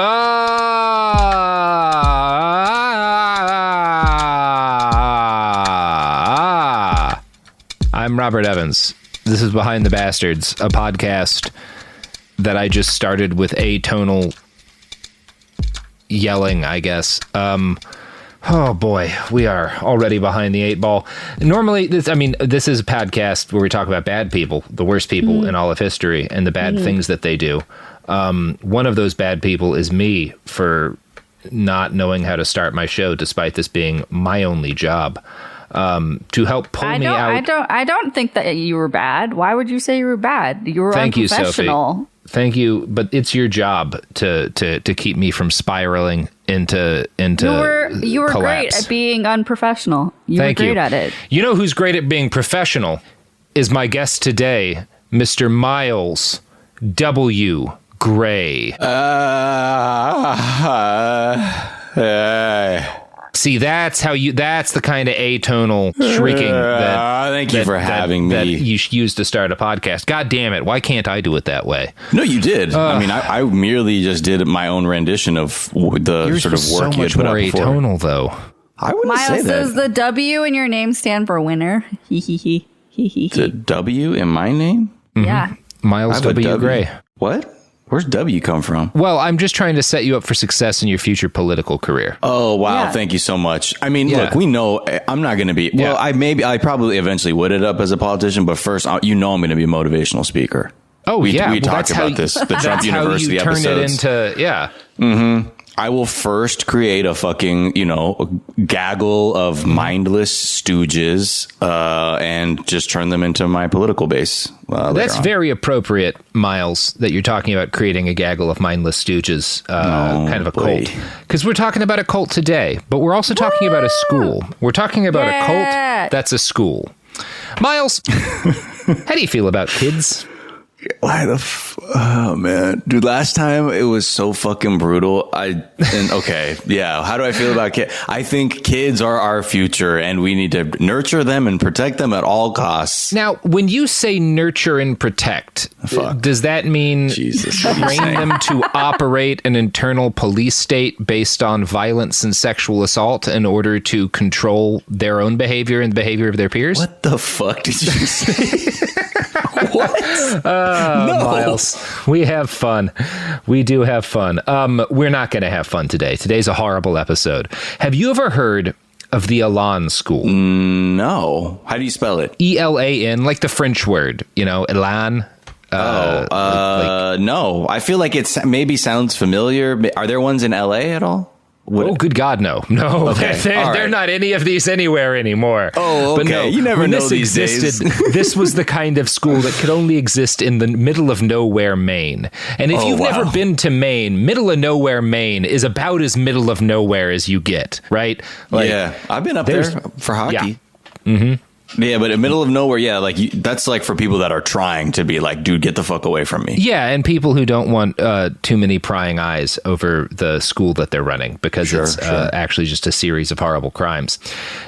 I'm Robert Evans. This is Behind the Bastards, a podcast that I just started with atonal yelling, I guess. Oh boy, we are already behind the eight ball. Normally, this is a podcast where we talk about bad people, the worst people in all of history, and the bad things that they do. One of those bad people is me for not knowing how to start my show, despite this being my only job. To help pull me out. I don't think that you were bad. Why would you say you were bad? You were unprofessional. You, Sophie. Thank you, but it's your job to keep me from spiraling into you were collapse. Great at being unprofessional. You were great at it. You know who's great at being professional is my guest today, Mr. Miles W. Gray. See, that's the kind of atonal shrieking thank you for having me. That you use to start a podcast. God damn it. Why can't I do it that way? No, you did. I merely just did my own rendition of the sort of work you had put out before. So much more atonal, though. I wouldn't Miles, say that. does the W in your name stand for winner? The W in my name? Mm-hmm. Yeah. Miles W. Gray. What? Where's W come from? Well, I'm just trying to set you up for success in your future political career. Oh, wow. Yeah. Thank you so much. I mean, look, we know I'm not going to be. Well, I probably eventually would end up as a politician, but first, I'm going to be a motivational speaker. Oh, we talked about this, the Trump University turn episodes. It into, Mm-hmm. I will first create a fucking, a gaggle of mindless stooges, and just turn them into my political base. That's very appropriate, Miles, that you're talking about creating a gaggle of mindless stooges, kind of a cult. Because we're talking about a cult today, but we're also talking about a school. We're talking about a cult that's a school. Miles, how do you feel about kids? Oh man, dude, last time it was so fucking brutal. How do I feel about kids? I think kids are our future and we need to nurture them and protect them at all costs. Now, when you say nurture and protect, does that mean train them to operate an internal police state based on violence and sexual assault in order to control their own behavior and the behavior of their peers? What the fuck did you say? What? No. Miles, we have fun. We do have fun. We're not going to have fun today. Today's a horrible episode. Have you ever heard of the Elan School? No. How do you spell it? E-L-A-N, like the French word, Elan. No. I feel like it maybe sounds familiar. Are there ones in LA at all? Good God, no. No, okay. They're not any of these anywhere anymore. Oh, okay. But no, you never know these days. This was the kind of school that could only exist in the middle of nowhere, Maine. And if you've never been to Maine, middle of nowhere, Maine is about as middle of nowhere as you get, right? I've been up there for hockey. Yeah. Mm-hmm. Yeah, but in the middle of nowhere, that's like for people that are trying to be like, dude, get the fuck away from me. Yeah, and people who don't want too many prying eyes over the school that they're running because it's actually just a series of horrible crimes.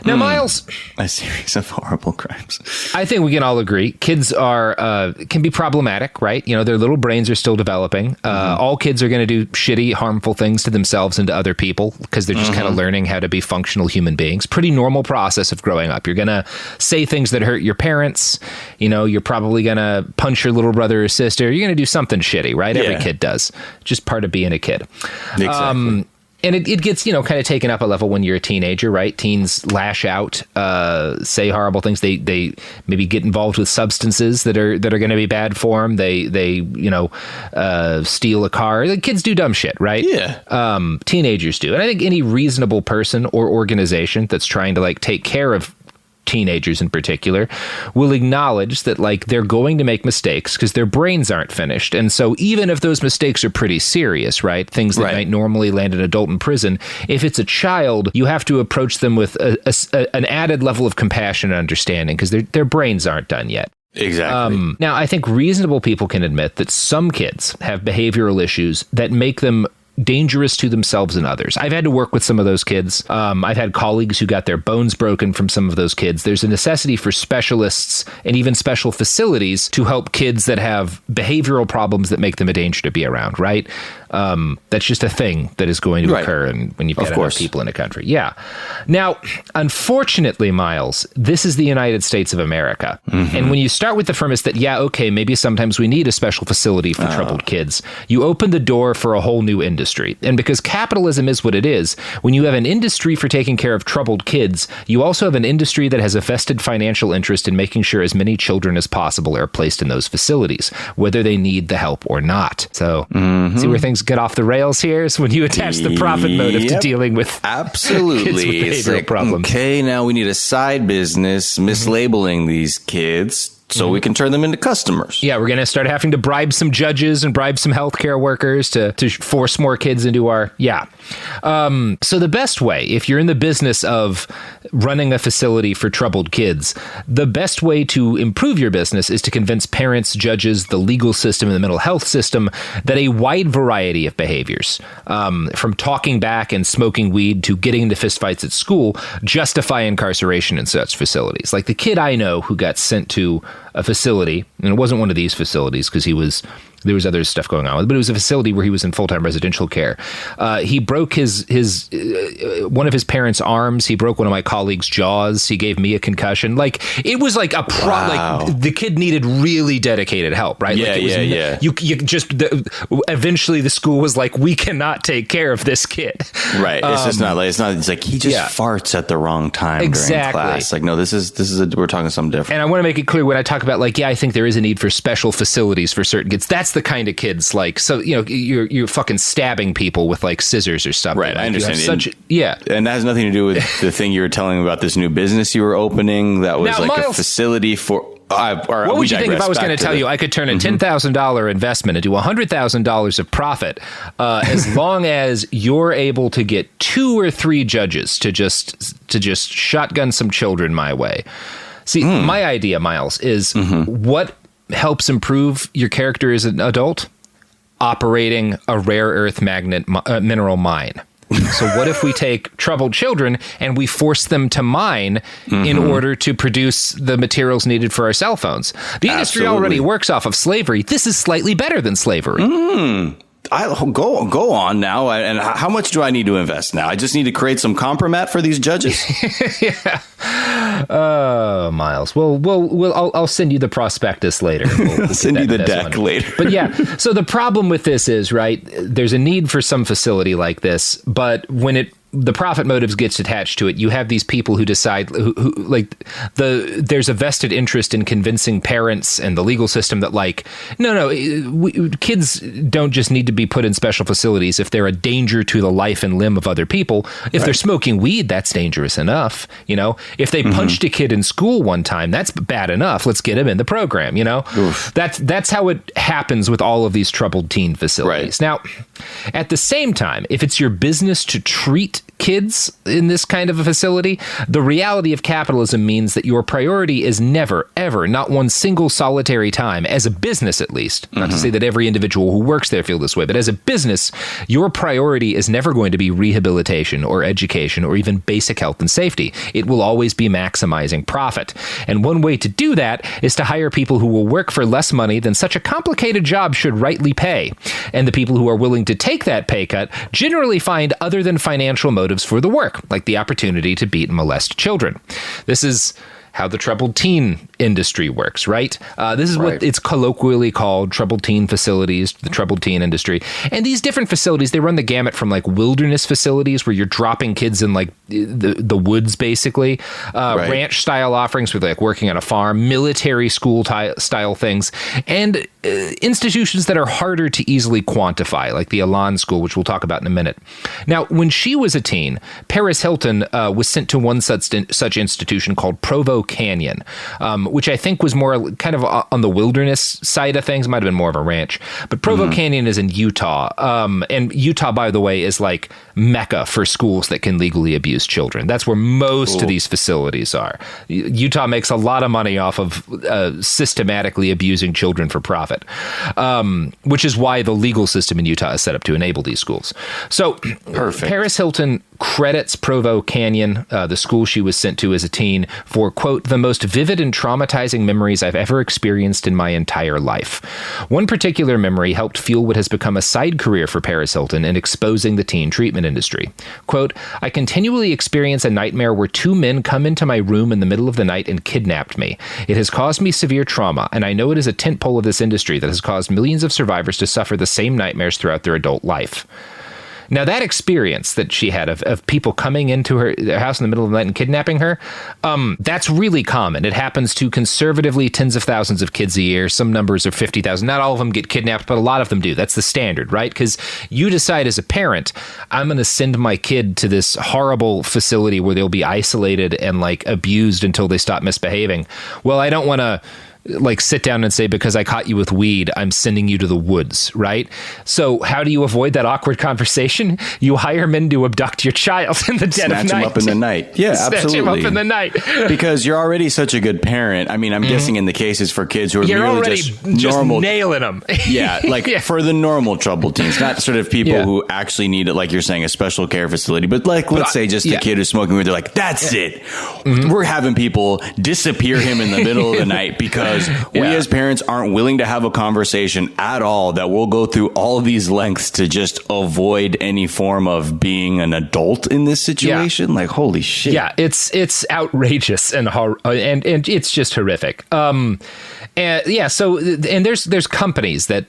Now, Miles... A series of horrible crimes. I think we can all agree. Kids can be problematic, right? Their little brains are still developing. All kids are going to do shitty, harmful things to themselves and to other people because they're just kind of learning how to be functional human beings. Pretty normal process of growing up. You're going to say things that hurt your parents. You're probably going to punch your little brother or sister. You're going to do something shitty, right? Yeah. Every kid does. Just part of being a kid. Exactly. And it gets, kind of taken up a level when you're a teenager, right? Teens lash out, say horrible things. They maybe get involved with substances that are going to be bad for them. They steal a car. The kids do dumb shit, right? Yeah. Teenagers do. And I think any reasonable person or organization that's trying to take care of teenagers in particular will acknowledge that they're going to make mistakes because their brains aren't finished. And so even if those mistakes are pretty serious, right? Things that might normally land an adult in prison, if it's a child, you have to approach them with an added level of compassion and understanding because their brains aren't done yet. Exactly. Now, I think reasonable people can admit that some kids have behavioral issues that make them dangerous to themselves and others. I've had to work with some of those kids. I've had colleagues who got their bones broken from some of those kids. There's a necessity for specialists and even special facilities to help kids that have behavioral problems that make them a danger to be around, right? That's just a thing that is going to occur when you've got enough people in a country. Yeah. Now, unfortunately, Miles, this is the United States of America. And when you start with the premise that, maybe sometimes we need a special facility for troubled kids, you open the door for a whole new industry. And because capitalism is what it is, when you have an industry for taking care of troubled kids, you also have an industry that has a vested financial interest in making sure as many children as possible are placed in those facilities, whether they need the help or not. So, see where things get off the rails here is when you attach the profit motive to dealing with kids with behavioral problems. Okay, now we need a side business mislabeling these kids so we can turn them into customers. Yeah, we're going to start having to bribe some judges and bribe some healthcare workers to force more kids into our... So the best way, if you're in the business of running a facility for troubled kids, the best way to improve your business is to convince parents, judges, the legal system, and the mental health system that a wide variety of behaviors, from talking back and smoking weed to getting into fistfights at school, justify incarceration in such facilities. Like the kid I know who got sent to a facility, and it wasn't one of these facilities because there was other stuff going on with it, but it was a facility where he was in full-time residential care. He broke his one of his parents' arms. He broke one of my colleagues' jaws. He gave me a concussion. Like it was like like the kid needed really dedicated help, right? Yeah, like You just eventually the school was like, we cannot take care of this kid. Right. It's just not like it's like he just farts at the wrong time during class. Like no, we're talking something different. And I want to make it clear when I talk about I think there is a need for special facilities for certain kids. That's the kind of kids you're fucking stabbing people with like scissors or something. Right, I understand. And that has nothing to do with the thing you were telling me about this new business you were opening. That was a facility for. What would you think if I was going to tell you I could turn a $10,000 investment into $100,000 of profit as long as you're able to get 2 or 3 judges to just shotgun some children my way? See, my idea, Miles, is what helps improve your character as an adult? Operating a rare earth magnet mineral mine. So what if we take troubled children and we force them to mine in order to produce the materials needed for our cell phones? The industry already works off of slavery. This is slightly better than slavery. Go on now. And how much do I need to invest now? I just need to create some compromat for these judges. Miles. I'll send you the prospectus later. We'll send you the deck later. But so the problem with this is, right, there's a need for some facility like this, but when the profit motives gets attached to it, you have these people who decide there's a vested interest in convincing parents and the legal system that kids don't just need to be put in special facilities if they're a danger to the life and limb of other people. If they're smoking weed, that's dangerous enough. If they punched a kid in school one time, that's bad enough. Let's get him in the program. That's how it happens with all of these troubled teen facilities. Now, at the same time, if it's your business to treat kids in this kind of a facility, the reality of capitalism means that your priority is never, ever, not one single solitary time, as a business at least, not to say that every individual who works there feel this way, but as a business, your priority is never going to be rehabilitation or education or even basic health and safety. It will always be maximizing profit. And one way to do that is to hire people who will work for less money than such a complicated job should rightly pay. And the people who are willing to take that pay cut generally find other than financial motives for the work, like the opportunity to beat and molest children. This is how the troubled teen industry works, right? This is what it's colloquially called, troubled teen facilities, the troubled teen industry. And these different facilities, they run the gamut from wilderness facilities where you're dropping kids in the woods, basically, ranch style offerings with working on a farm, military school style things, and institutions that are harder to easily quantify, like the Elan School, which we'll talk about in a minute. Now, when she was a teen, Paris Hilton was sent to one such institution called Provo Canyon, which I think was more kind of on the wilderness side of things, might have been more of a ranch. But Provo Canyon is in Utah. And Utah, by the way, is like Mecca for schools that can legally abuse children. That's where most of these facilities are. Utah makes a lot of money off of systematically abusing children for profit, which is why the legal system in Utah is set up to enable these schools. So Paris Hilton credits Provo Canyon, the school she was sent to as a teen, for, quote, quote, the most vivid and traumatizing memories I've ever experienced in my entire life. One particular memory helped fuel what has become a side career for Paris Hilton in exposing the teen treatment industry. Quote, I continually experience a nightmare where two men come into my room in the middle of the night and kidnapped me. It has caused me severe trauma, and I know it is a tentpole of this industry that has caused millions of survivors to suffer the same nightmares throughout their adult life. Now, that experience that she had of people coming into their house in the middle of the night and kidnapping her, that's really common. It happens to conservatively tens of thousands of kids a year. Some numbers are 50,000. Not all of them get kidnapped, but a lot of them do. That's the standard, right? Because you decide as a parent, I'm going to send my kid to this horrible facility where they'll be isolated and like abused until they stop misbehaving. Well, I don't want to like sit down and say, because I caught you with weed, I'm sending you to the woods, right? So how do you avoid that awkward conversation? You hire men to abduct your child in the dead of night. Snatch him up in the night. Yeah, absolutely. Snatch him up in the night. Because you're already such a good parent. I mean, I'm guessing in the cases for kids who are merely just normal, nailing them. Yeah, like for the normal troubled teens, not sort of people who actually need it, like you're saying, a special care facility. But like, let's say just a kid who's smoking weed, they're like, that's it. We're having people disappear him in the middle of the night because we as parents aren't willing to have a conversation at all that we'll go through all these lengths to just avoid any form of being an adult in this situation. Like, holy shit. Yeah, it's outrageous and it's just horrific. So there's companies that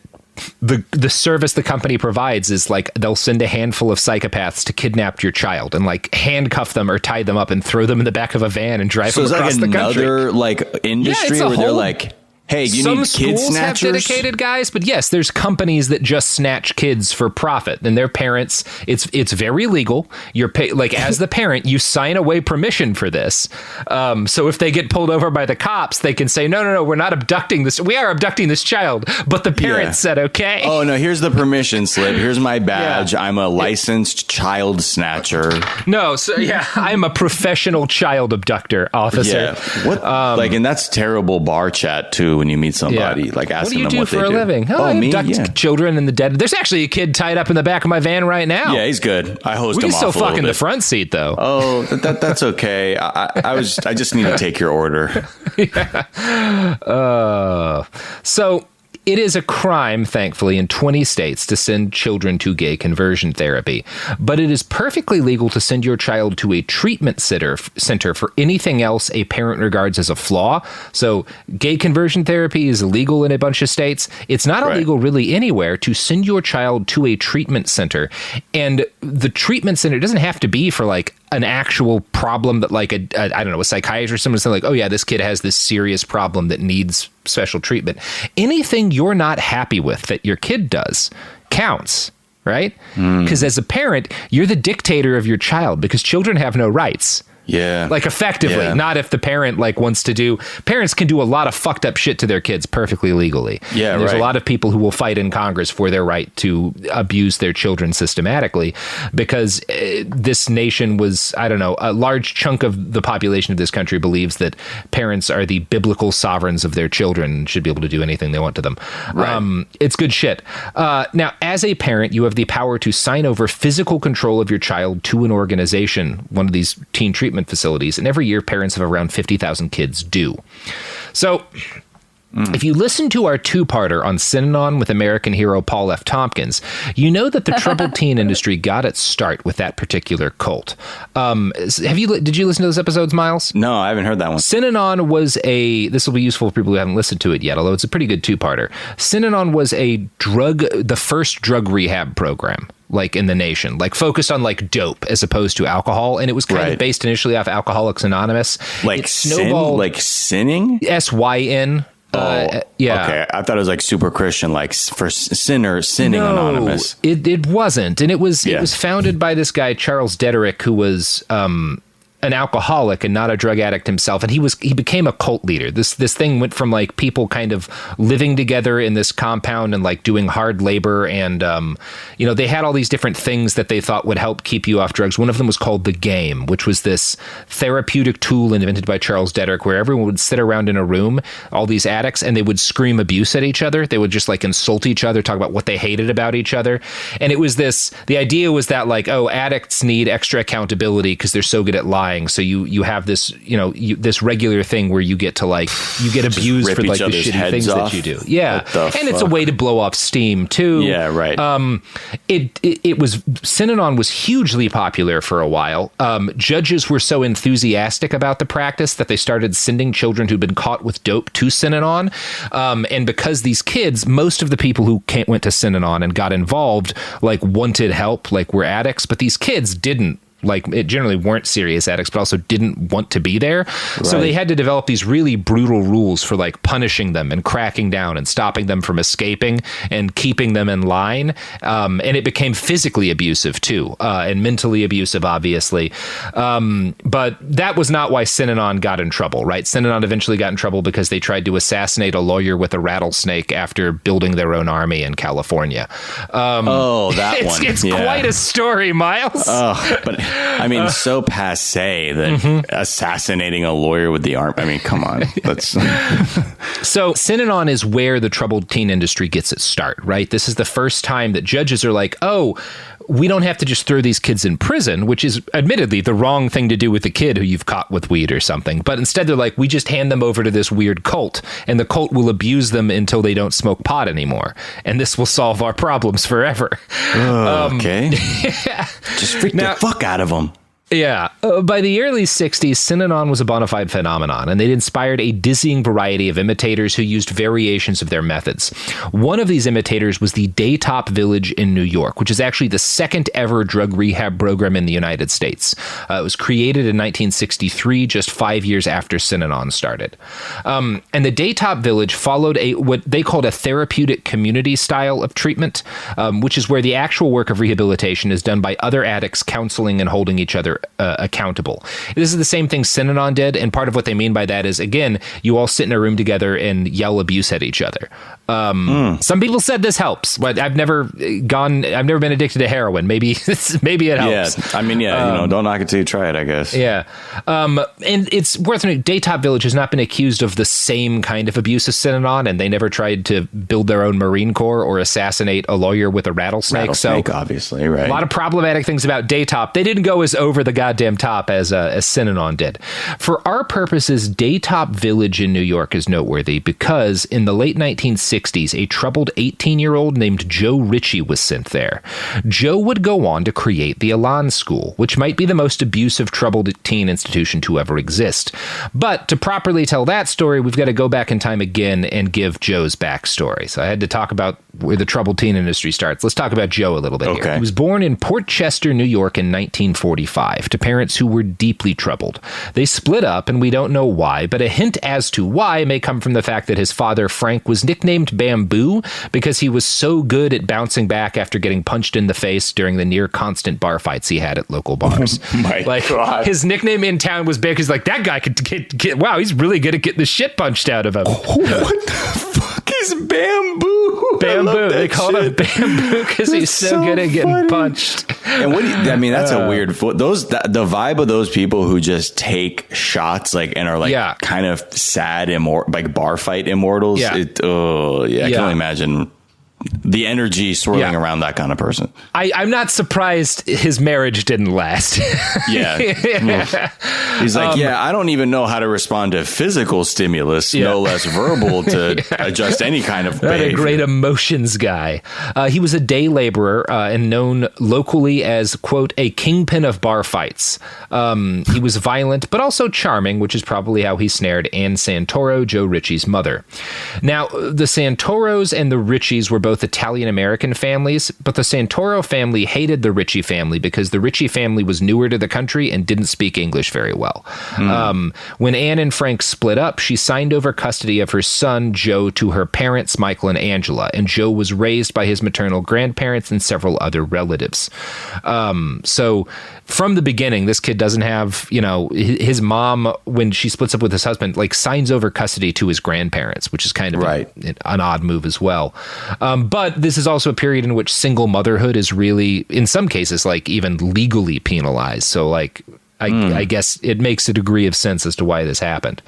the service the company provides is like they'll send a handful of psychopaths to kidnap your child and like handcuff them or tie them up and throw them in the back of a van and drive them across the country. Another like industry where they're like, hey, do you need kid snatchers? Some schools have dedicated guys, but yes, there's companies that just snatch kids for profit. And their parents, it's very legal. You're like as the parent, you sign away permission for this. So if they get pulled over by the cops, they can say, no, we're not abducting this. We are abducting this child, but the parents said okay. Oh no, here's the permission slip. Here's my badge. I'm a licensed child snatcher. No, so I'm a professional child abductor officer. Yeah, what? And that's terrible bar chat too. When you meet somebody, like asking them what they do. What do you do for a living? I abduct children in the dead. There's actually a kid tied up in the back of my van right now. Yeah, he's good. I hosed him off a little bit. We still fuck in the front seat, though. Oh, that's okay. I just need to take your order. So it is a crime, thankfully, in 20 states to send children to gay conversion therapy. But it is perfectly legal to send your child to a treatment center for anything else a parent regards as a flaw. So gay conversion therapy is illegal in a bunch of states. It's not illegal really anywhere to send your child to a treatment center. And the treatment center doesn't have to be for like an actual problem that like a psychiatrist or someone saying like, oh yeah, this kid has this serious problem that needs special treatment. Anything you're not happy with that your kid does counts, right? Because as a parent, you're the dictator of your child because children have no rights. Yeah. Like effectively, not if the parent like wants to do. Parents can do a lot of fucked up shit to their kids perfectly legally. Yeah, and there's a lot of people who will fight in Congress for their right to abuse their children systematically because this nation was, I don't know, a large chunk of the population of this country believes that parents are the biblical sovereigns of their children and should be able to do anything they want to them. Right. It's good shit. Now, as a parent, you have the power to sign over physical control of your child to an organization, one of these teen treatment facilities, and every year parents of around 50,000 kids do. So if you listen to our two-parter on Synanon with American hero Paul F. Tompkins, you know that the troubled teen industry got its start with that particular cult. Did you listen to those episodes, Miles? No, I haven't heard that one. Synanon was this will be useful for people who haven't listened to it yet, although it's a pretty good two-parter. Synanon was the first drug rehab program, like in the nation, like focused on like dope as opposed to alcohol. And it was kind of based initially off Alcoholics Anonymous. Like sinning? SYN. Okay. I thought it was like super Christian, like for sinning anonymous. It wasn't. And it was founded by this guy, Charles Dederick, who was, an alcoholic and not a drug addict himself. And he became a cult leader. This thing went from like people kind of living together in this compound and like doing hard labor. And, they had all these different things that they thought would help keep you off drugs. One of them was called The Game, which was this therapeutic tool invented by Charles Dederick where everyone would sit around in a room, all these addicts, and they would scream abuse at each other. They would just like insult each other, talk about what they hated about each other. And it was the idea was that like, oh, addicts need extra accountability because they're so good at lying. dying. So you have this, this regular thing where you get to you get abused for like the shitty things that you do. Yeah. And it's a way to blow off steam too. Yeah, right. It was Synanon was hugely popular for a while. Judges were so enthusiastic about the practice that they started sending children who'd been caught with dope to Synanon. And because these kids, most of the people who went to Synanon and got involved, wanted help, were addicts, but these kids didn't. It generally weren't serious addicts, but also didn't want to be there. Right. So they had to develop these really brutal rules for punishing them and cracking down and stopping them from escaping and keeping them in line. And it became physically abusive too, and mentally abusive, obviously. But that was not why Synanon got in trouble, right? Synanon eventually got in trouble because they tried to assassinate a lawyer with a rattlesnake after building their own army in California. That one. It's quite a story, Miles. But I mean, so passe that assassinating a lawyer with the arm. I mean, come on. So Synanon is where the troubled teen industry gets its start, right? This is the first time that judges are like, oh, we don't have to just throw these kids in prison, which is admittedly the wrong thing to do with a kid who you've caught with weed or something. But instead, they're like, we just hand them over to this weird cult, and the cult will abuse them until they don't smoke pot anymore. And this will solve our problems forever. Okay. Just freak the fuck out of them. Yeah. By the early 60s, Synanon was a bona fide phenomenon, and they'd inspired a dizzying variety of imitators who used variations of their methods. One of these imitators was the Daytop Village in New York, which is actually the second ever drug rehab program in the United States. It was created in 1963, just 5 years after Synanon started. And the Daytop Village followed what they called a therapeutic community style of treatment, which is where the actual work of rehabilitation is done by other addicts counseling and holding each other accountable. This is the same thing Synanon did, and part of what they mean by that is, again, you all sit in a room together and yell abuse at each other. Some people said this helps, but I've never been addicted to heroin. Maybe it helps. Yeah, I mean, don't knock it till you try it, I guess. Yeah. And it's worth noting, Daytop Village has not been accused of the same kind of abuse as Synanon, and they never tried to build their own Marine Corps or assassinate a lawyer with a rattlesnake. So obviously, right. A lot of problematic things about Daytop. They didn't go as over the goddamn top as Synanon did. For our purposes, Daytop Village in New York is noteworthy because in the late 1960s, a troubled 18-year-old named Joe Ritchie was sent there. Joe would go on to create the Elan School, which might be the most abusive troubled teen institution to ever exist. But to properly tell that story, we've got to go back in time again and give Joe's backstory. So I had to talk about where the troubled teen industry starts. Let's talk about Joe a little bit here. He was born in Port Chester, New York in 1945 to parents who were deeply troubled. They split up, and we don't know why, but a hint as to why may come from the fact that his father, Frank, was nicknamed Bamboo because he was so good at bouncing back after getting punched in the face during the near constant bar fights he had at local bars. God. His nickname in town was big because that guy could get wow, he's really good at getting the shit punched out of him. What the fuck is Bamboo? Bamboo. They call him Bamboo because he's so good at getting punched. And that's a weird the vibe of those people who just take shots and are kind of sad bar fight immortals. Yeah. I can only imagine the energy swirling around that kind of person. I'm not surprised his marriage didn't last. Yeah. He's like, I don't even know how to respond to physical stimulus, no less verbal to adjust any kind of behavior. Not a great emotions guy. He was a day laborer and known locally as, quote, a kingpin of bar fights. He was violent, but also charming, which is probably how he snared Ann Santoro, Joe Ritchie's mother. Now, the Santoros and the Ritchies were both Italian-American families, but the Santoro family hated the Ritchie family because the Ritchie family was newer to the country and didn't speak English very well. When Anne and Frank split up, she signed over custody of her son, Joe, to her parents, Michael and Angela, and Joe was raised by his maternal grandparents and several other relatives. So from the beginning, this kid doesn't have, his mom, when she splits up with his husband, signs over custody to his grandparents, which is kind of an odd move as well. But this is also a period in which single motherhood is really, in some cases, even legally penalized. So I guess it makes a degree of sense as to why this happened.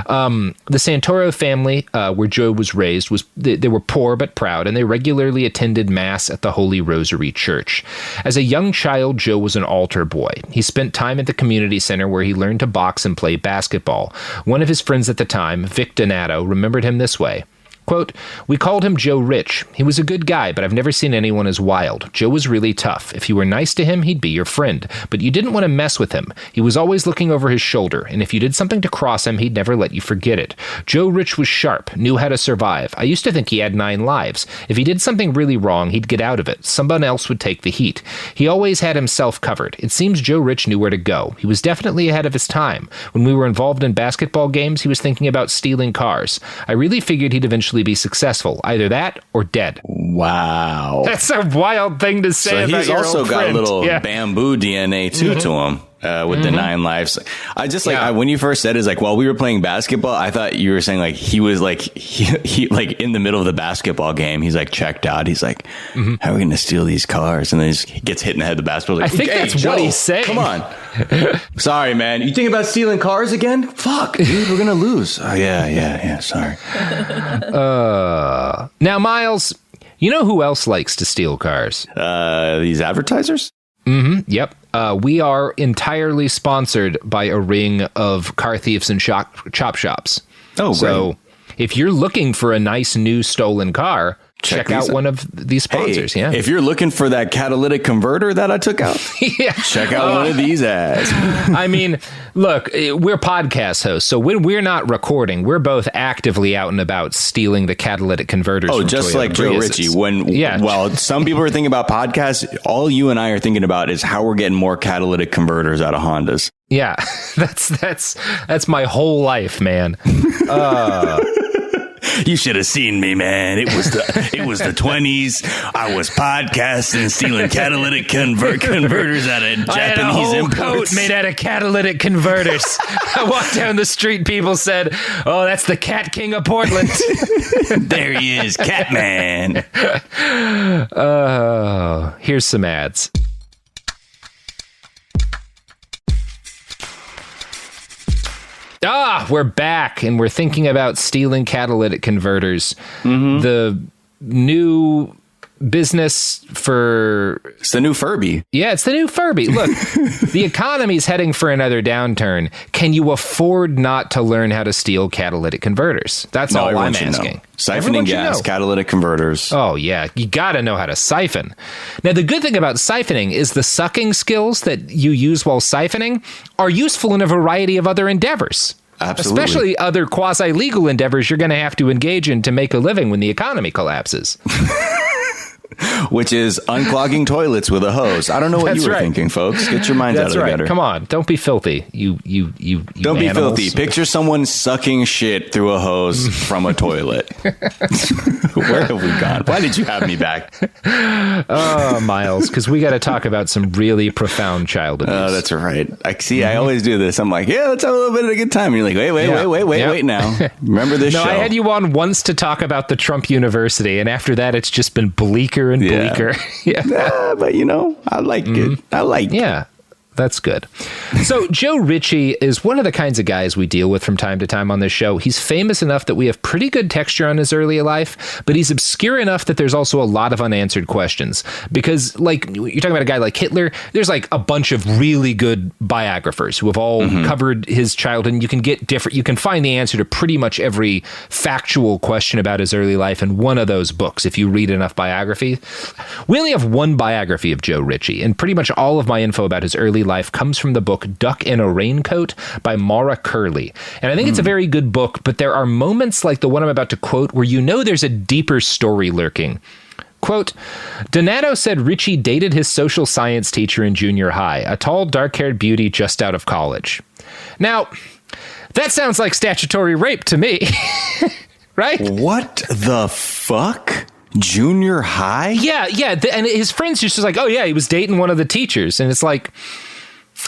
The Santoro family, where Joe was raised, they were poor but proud, and they regularly attended Mass at the Holy Rosary Church. As a young child, Joe was an altar boy. He spent time at the community center where he learned to box and play basketball. One of his friends at the time, Vic Donato, remembered him this way. Quote, "We called him Joe Rich. He was a good guy, but I've never seen anyone as wild. Joe was really tough. If you were nice to him, he'd be your friend. But you didn't want to mess with him. He was always looking over his shoulder, and if you did something to cross him, he'd never let you forget it. Joe Rich was sharp, knew how to survive. I used to think he had 9 lives. If he did something really wrong, he'd get out of it. Someone else would take the heat. He always had himself covered. It seems Joe Rich knew where to go. He was definitely ahead of his time. When we were involved in basketball games, he was thinking about stealing cars. I really figured he'd eventually be successful. Either that or dead." Wow. That's a wild thing to say. So about he's your also old got friend. a little bamboo DNA too to him. With the 9 lives. I just when you first said it's like, while we were playing basketball, I thought you were saying like he was like, he like in the middle of the basketball game, he's like checked out. He's like, how are we going to steal these cars? And then he gets hit in the head of the basketball. Like, I think that's Joe, what he's saying. Come on. Sorry, man. You think about stealing cars again? Fuck, dude, we're going to lose. Oh, yeah. Sorry. Now, Miles, you know who else likes to steal cars? These advertisers? Yep. We are entirely sponsored by a ring of car thieves and chop shops. Oh, so if you're looking for a nice new stolen car, check out one of these sponsors. Hey, yeah. If you're looking for that catalytic converter that I took out, check out one of these ads. I mean, look, we're podcast hosts, so when we're not recording, we're both actively out and about stealing the catalytic converters. Oh, from just Toyota like Joe Priuses. Ritchie. While some people are thinking about podcasts, all you and I are thinking about is how we're getting more catalytic converters out of Hondas. Yeah, that's my whole life, man. You should have seen me, man. It was the 20s. I was podcasting, stealing catalytic converters out of Japanese I had a whole imports. coat made out of catalytic converters. I walked down the street. People said, "Oh, that's the Cat King of Portland." There he is, Catman. Here's some ads. We're back, and we're thinking about stealing catalytic converters. The new business for... It's the new Furby. Yeah, it's the new Furby. Look, the economy's heading for another downturn. Can you afford not to learn how to steal catalytic converters? That's all I'm asking. Siphoning gas, catalytic converters. Oh, yeah. You got to know how to siphon. Now, the good thing about siphoning is the sucking skills that you use while siphoning are useful in a variety of other endeavors. Absolutely. Especially other quasi-legal endeavors you're going to have to engage in to make a living when the economy collapses. Which is unclogging toilets with a hose. I don't know what you were thinking, folks. Get your minds out of the gutter. Come on, don't be filthy. You don't be animals. filthy. Picture someone sucking shit through a hose from a toilet. Where have we gone? Why did you have me back? Oh, Miles, because we got to talk about some really profound child abuse. Oh, that's right. I always do this. I'm like, yeah, let's have a little bit of a good time. And you're like, wait now. Remember this show? I had you on once to talk about the Trump University, and after that, it's just been bleaker and bleaker. Yeah, but I like it. I like it. Yeah. That's good. So Joe Ritchie is one of the kinds of guys we deal with from time to time on this show. He's famous enough that we have pretty good texture on his early life, but he's obscure enough that there's also a lot of unanswered questions. Because, like, you're talking about a guy like Hitler, there's like a bunch of really good biographers who have all covered his childhood, and you can find the answer to pretty much every factual question about his early life in one of those books if you read enough biography. We only have one biography of Joe Ritchie, and pretty much all of my info about his early life comes from the book Duck in a Raincoat by Mara Curley. And I think it's a very good book, but there are moments like the one I'm about to quote where there's a deeper story lurking. Quote, Donato said Ritchie dated his social science teacher in junior high, a tall, dark-haired beauty just out of college. Now, that sounds like statutory rape to me, right? What the fuck? Junior high? Yeah. And his friends just like, oh, yeah, he was dating one of the teachers. And it's like...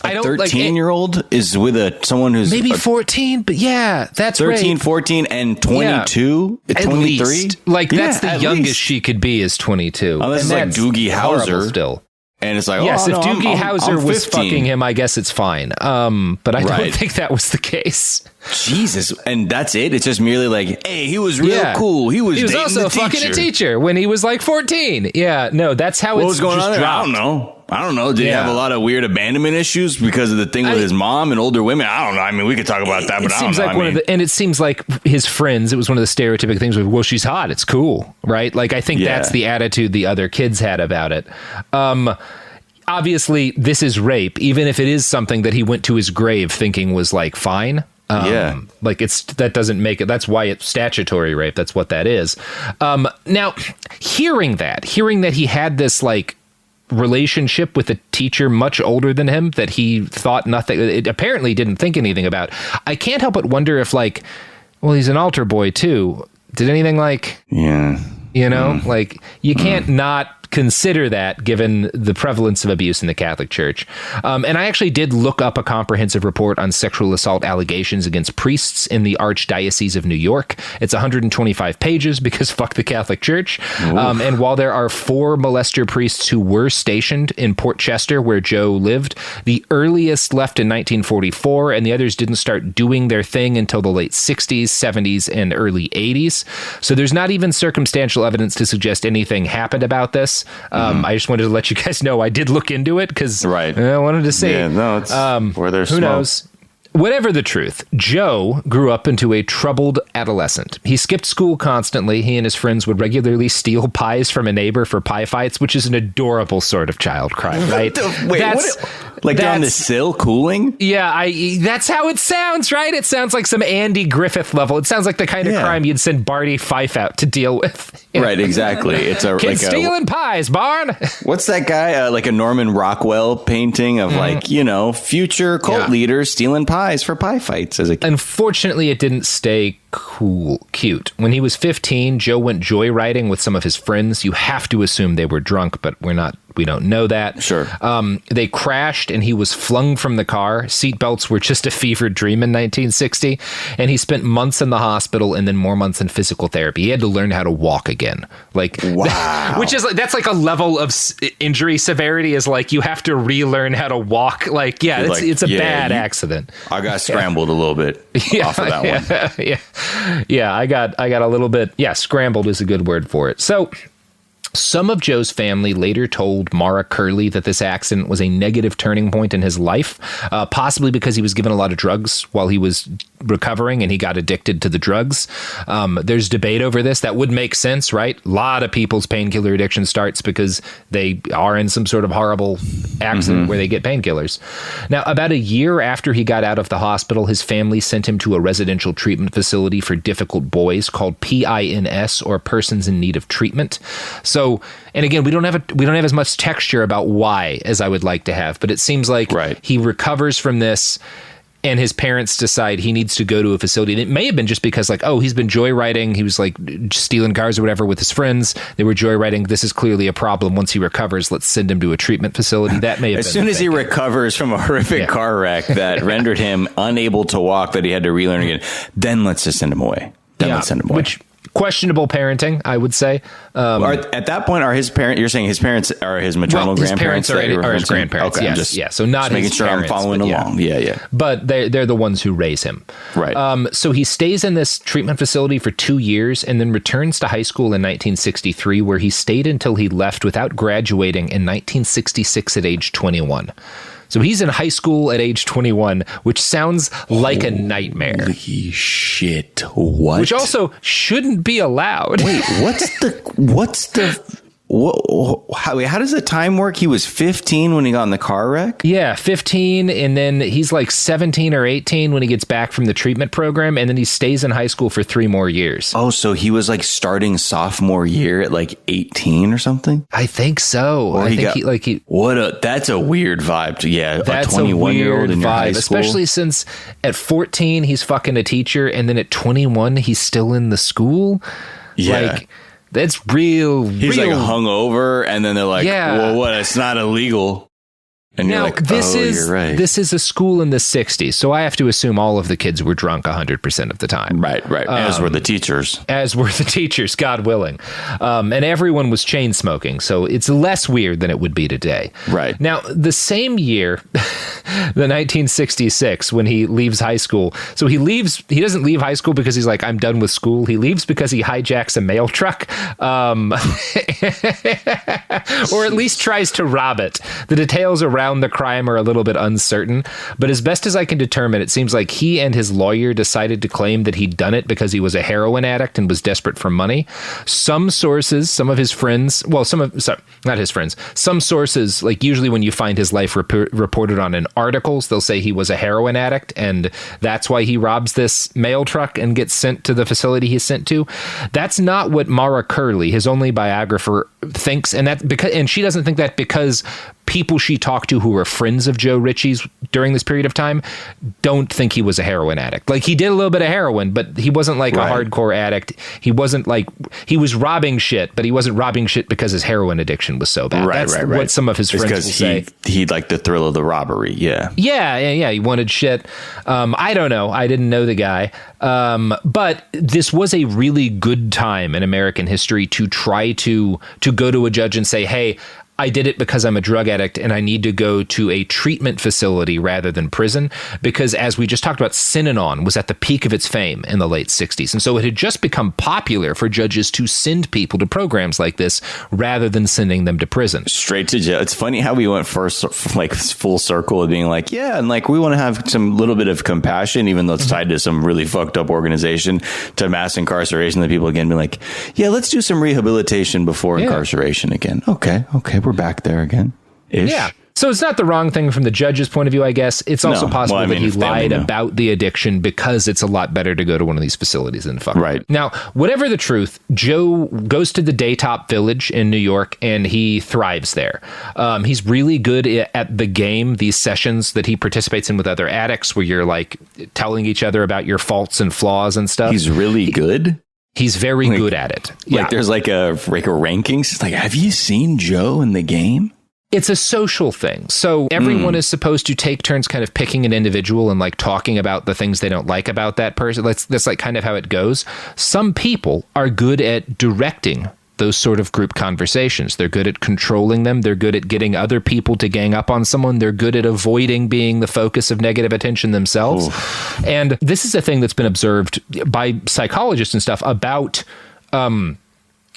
A 13-year-old is with someone who's... Maybe 14, but yeah, that's 13, right. 14, and 22? Yeah. 23? That's the youngest she could be is 22. Unless it's like Doogie Howser. Still. And it's like, yes, oh, if no, Doogie Howser I'm was 15. fucking him, I guess it's fine. But I don't think that was the case. Jesus. And that's it? It's just merely like, hey, he was real cool. He was dating also the fucking teacher. a teacher when he was like 14. Yeah, no, that's how What it's was going just on there? dropped. I don't know. Did he have a lot of weird abandonment issues because of the thing with his mom and older women? I don't know. I mean, we could talk about that, but I don't know. Like and it seems like his friends, it was one of the stereotypical things with, well, she's hot. It's cool, right? Like, I think that's the attitude the other kids had about it. Obviously, this is rape, even if it is something that he went to his grave thinking was like fine. Like that doesn't make it. That's why it's statutory rape. That's what that is. Now, hearing that he had this like relationship with a teacher much older than him that he thought nothing, it apparently didn't think anything about. I can't help but wonder if like, well, he's an altar boy too. Did anything like, like you can't not consider that given the prevalence of abuse in the Catholic Church. And I actually did look up a comprehensive report on sexual assault allegations against priests in the Archdiocese of New York. It's 125 pages because fuck the Catholic Church. And while there are 4 molester priests who were stationed in Port Chester, where Joe lived, the earliest left in 1944, and the others didn't start doing their thing until the late 60s, 70s, and early 80s. So there's not even circumstantial evidence to suggest anything happened about this. I just wanted to let you guys know I did look into it because I wanted to see. Yeah, no, it's where there's who smoke. knows. Whatever the truth, Joe grew up into a troubled adolescent. He skipped school constantly. He and his friends would regularly steal pies from a neighbor for pie fights, which is an adorable sort of child crime, right? Wait, like they're on the sill cooling? Yeah, that's how it sounds, right? It sounds like some Andy Griffith level. It sounds like the kind of crime you'd send Barty Fife out to deal with. Right, exactly. It's a kids like stealing pies, Barn. What's that guy? Like a Norman Rockwell painting of like, future cult leaders stealing pies for pie fights as a kid. Unfortunately, it didn't stay cute. When he was 15, Joe went joyriding with some of his friends. You have to assume they were drunk, but we don't know that. Sure. They crashed and he was flung from the car. Seatbelts were just a fevered dream in 1960. And he spent months in the hospital and then more months in physical therapy. He had to learn how to walk again. Like, wow. Which is that's like a level of injury severity is like you have to relearn how to walk. Like, it's a bad accident. I got scrambled a little bit off of that one. Yeah, I got a little bit. Yeah, scrambled is a good word for it. So some of Joe's family later told Mara Curley that this accident was a negative turning point in his life, possibly because he was given a lot of drugs while he was recovering and he got addicted to the drugs. There's debate over this. That would make sense, right? A lot of people's painkiller addiction starts because they are in some sort of horrible accident where they get painkillers. Now, about a year after he got out of the hospital, his family sent him to a residential treatment facility for difficult boys called PINS, or Persons in Need of Treatment. So, and again, we don't have as much texture about why as I would like to have, but it seems like he recovers from this and his parents decide he needs to go to a facility. And it may have been just because like, he's been joyriding. He was like stealing cars or whatever with his friends. They were joyriding. This is clearly a problem. Once he recovers, let's send him to a treatment facility. That may have been as soon as he recovers from a horrific car wreck that rendered him unable to walk, that he had to relearn again, then let's just send him away. Let's send him away. Which questionable parenting, I would say. At that point, are his parents? You're saying his parents are his maternal grandparents? His parents are his grandparents. Okay, yes, so not making his sure parents, I'm following along. Yeah. But they're the ones who raise him. Right. So he stays in this treatment facility for 2 years and then returns to high school in 1963, where he stayed until he left without graduating in 1966 at age 21. So he's in high school at age 21, which sounds like a nightmare. Holy shit. What? Which also shouldn't be allowed. Wait, how does the time work? He was 15 when he got in the car wreck? Yeah, 15, and then he's like 17 or 18 when he gets back from the treatment program, and then he stays in high school for 3 more years. Oh, so he was like starting sophomore year at like 18 or something? I think so. Or that's a weird vibe. That's a 21-year-old in your high school. Especially since at 14 he's fucking a teacher, and then at 21 he's still in the school. Yeah. Like, that's real. He's like hungover, and then they're like, well, what? It's not illegal. And now, you're like, you're right. This is a school in the 60s, so I have to assume all of the kids were drunk 100% of the time. Right. As were the teachers. As were the teachers, God willing. And everyone was chain smoking, so it's less weird than it would be today. Right. Now, the same year, the 1966, when he leaves high school, so he doesn't leave high school because he's like, I'm done with school. He leaves because he hijacks a mail truck, or at least tries to rob it. The details around the crime are a little bit uncertain, but as best as I can determine, it seems like he and his lawyer decided to claim that he'd done it because he was a heroin addict and was desperate for money. Some sources, some sources, like usually when you find his life reported on in articles, they'll say he was a heroin addict and that's why he robs this mail truck and gets sent to the facility he's sent to. That's not what Mara Curley, his only biographer, thinks, and she doesn't think that because people she talked to who were friends of Joe Ritchie's during this period of time don't think he was a heroin addict. Like, he did a little bit of heroin, but he wasn't like a hardcore addict. He wasn't like, he was robbing shit, but he wasn't robbing shit because his heroin addiction was so bad. That's what some of his friends will say. He liked the thrill of the robbery. Yeah. He wanted shit. I don't know. I didn't know the guy. But this was a really good time in American history to try to go to a judge and say, hey, I did it because I'm a drug addict and I need to go to a treatment facility rather than prison, because as we just talked about, Synanon was at the peak of its fame in the late 60s. And so it had just become popular for judges to send people to programs like this rather than sending them to prison. Straight to jail. It's funny how we went first, like full circle of being like, yeah, and like we want to have some little bit of compassion, even though it's tied to some really fucked up organization, to mass incarceration. That people again be like, yeah, let's do some rehabilitation before incarceration again. Okay, we're back there again. Ish. Yeah. So it's not the wrong thing from the judge's point of view, I guess. It's also possible that he lied about the addiction because it's a lot better to go to one of these facilities than fuck. Right. Now, whatever the truth, Joe goes to the Daytop Village in New York and he thrives there. He's really good at the game, these sessions that he participates in with other addicts where you're like telling each other about your faults and flaws and stuff. He's really good? He's very good at it. Like there's like a rankings. It's like, have you seen Joe in the game? It's a social thing. So everyone is supposed to take turns kind of picking an individual and like talking about the things they don't like about that person. That's like kind of how it goes. Some people are good at directing those sort of group conversations. They're good at controlling them. They're good at getting other people to gang up on someone. They're good at avoiding being the focus of negative attention themselves. Ooh. And this is a thing that's been observed by psychologists and stuff about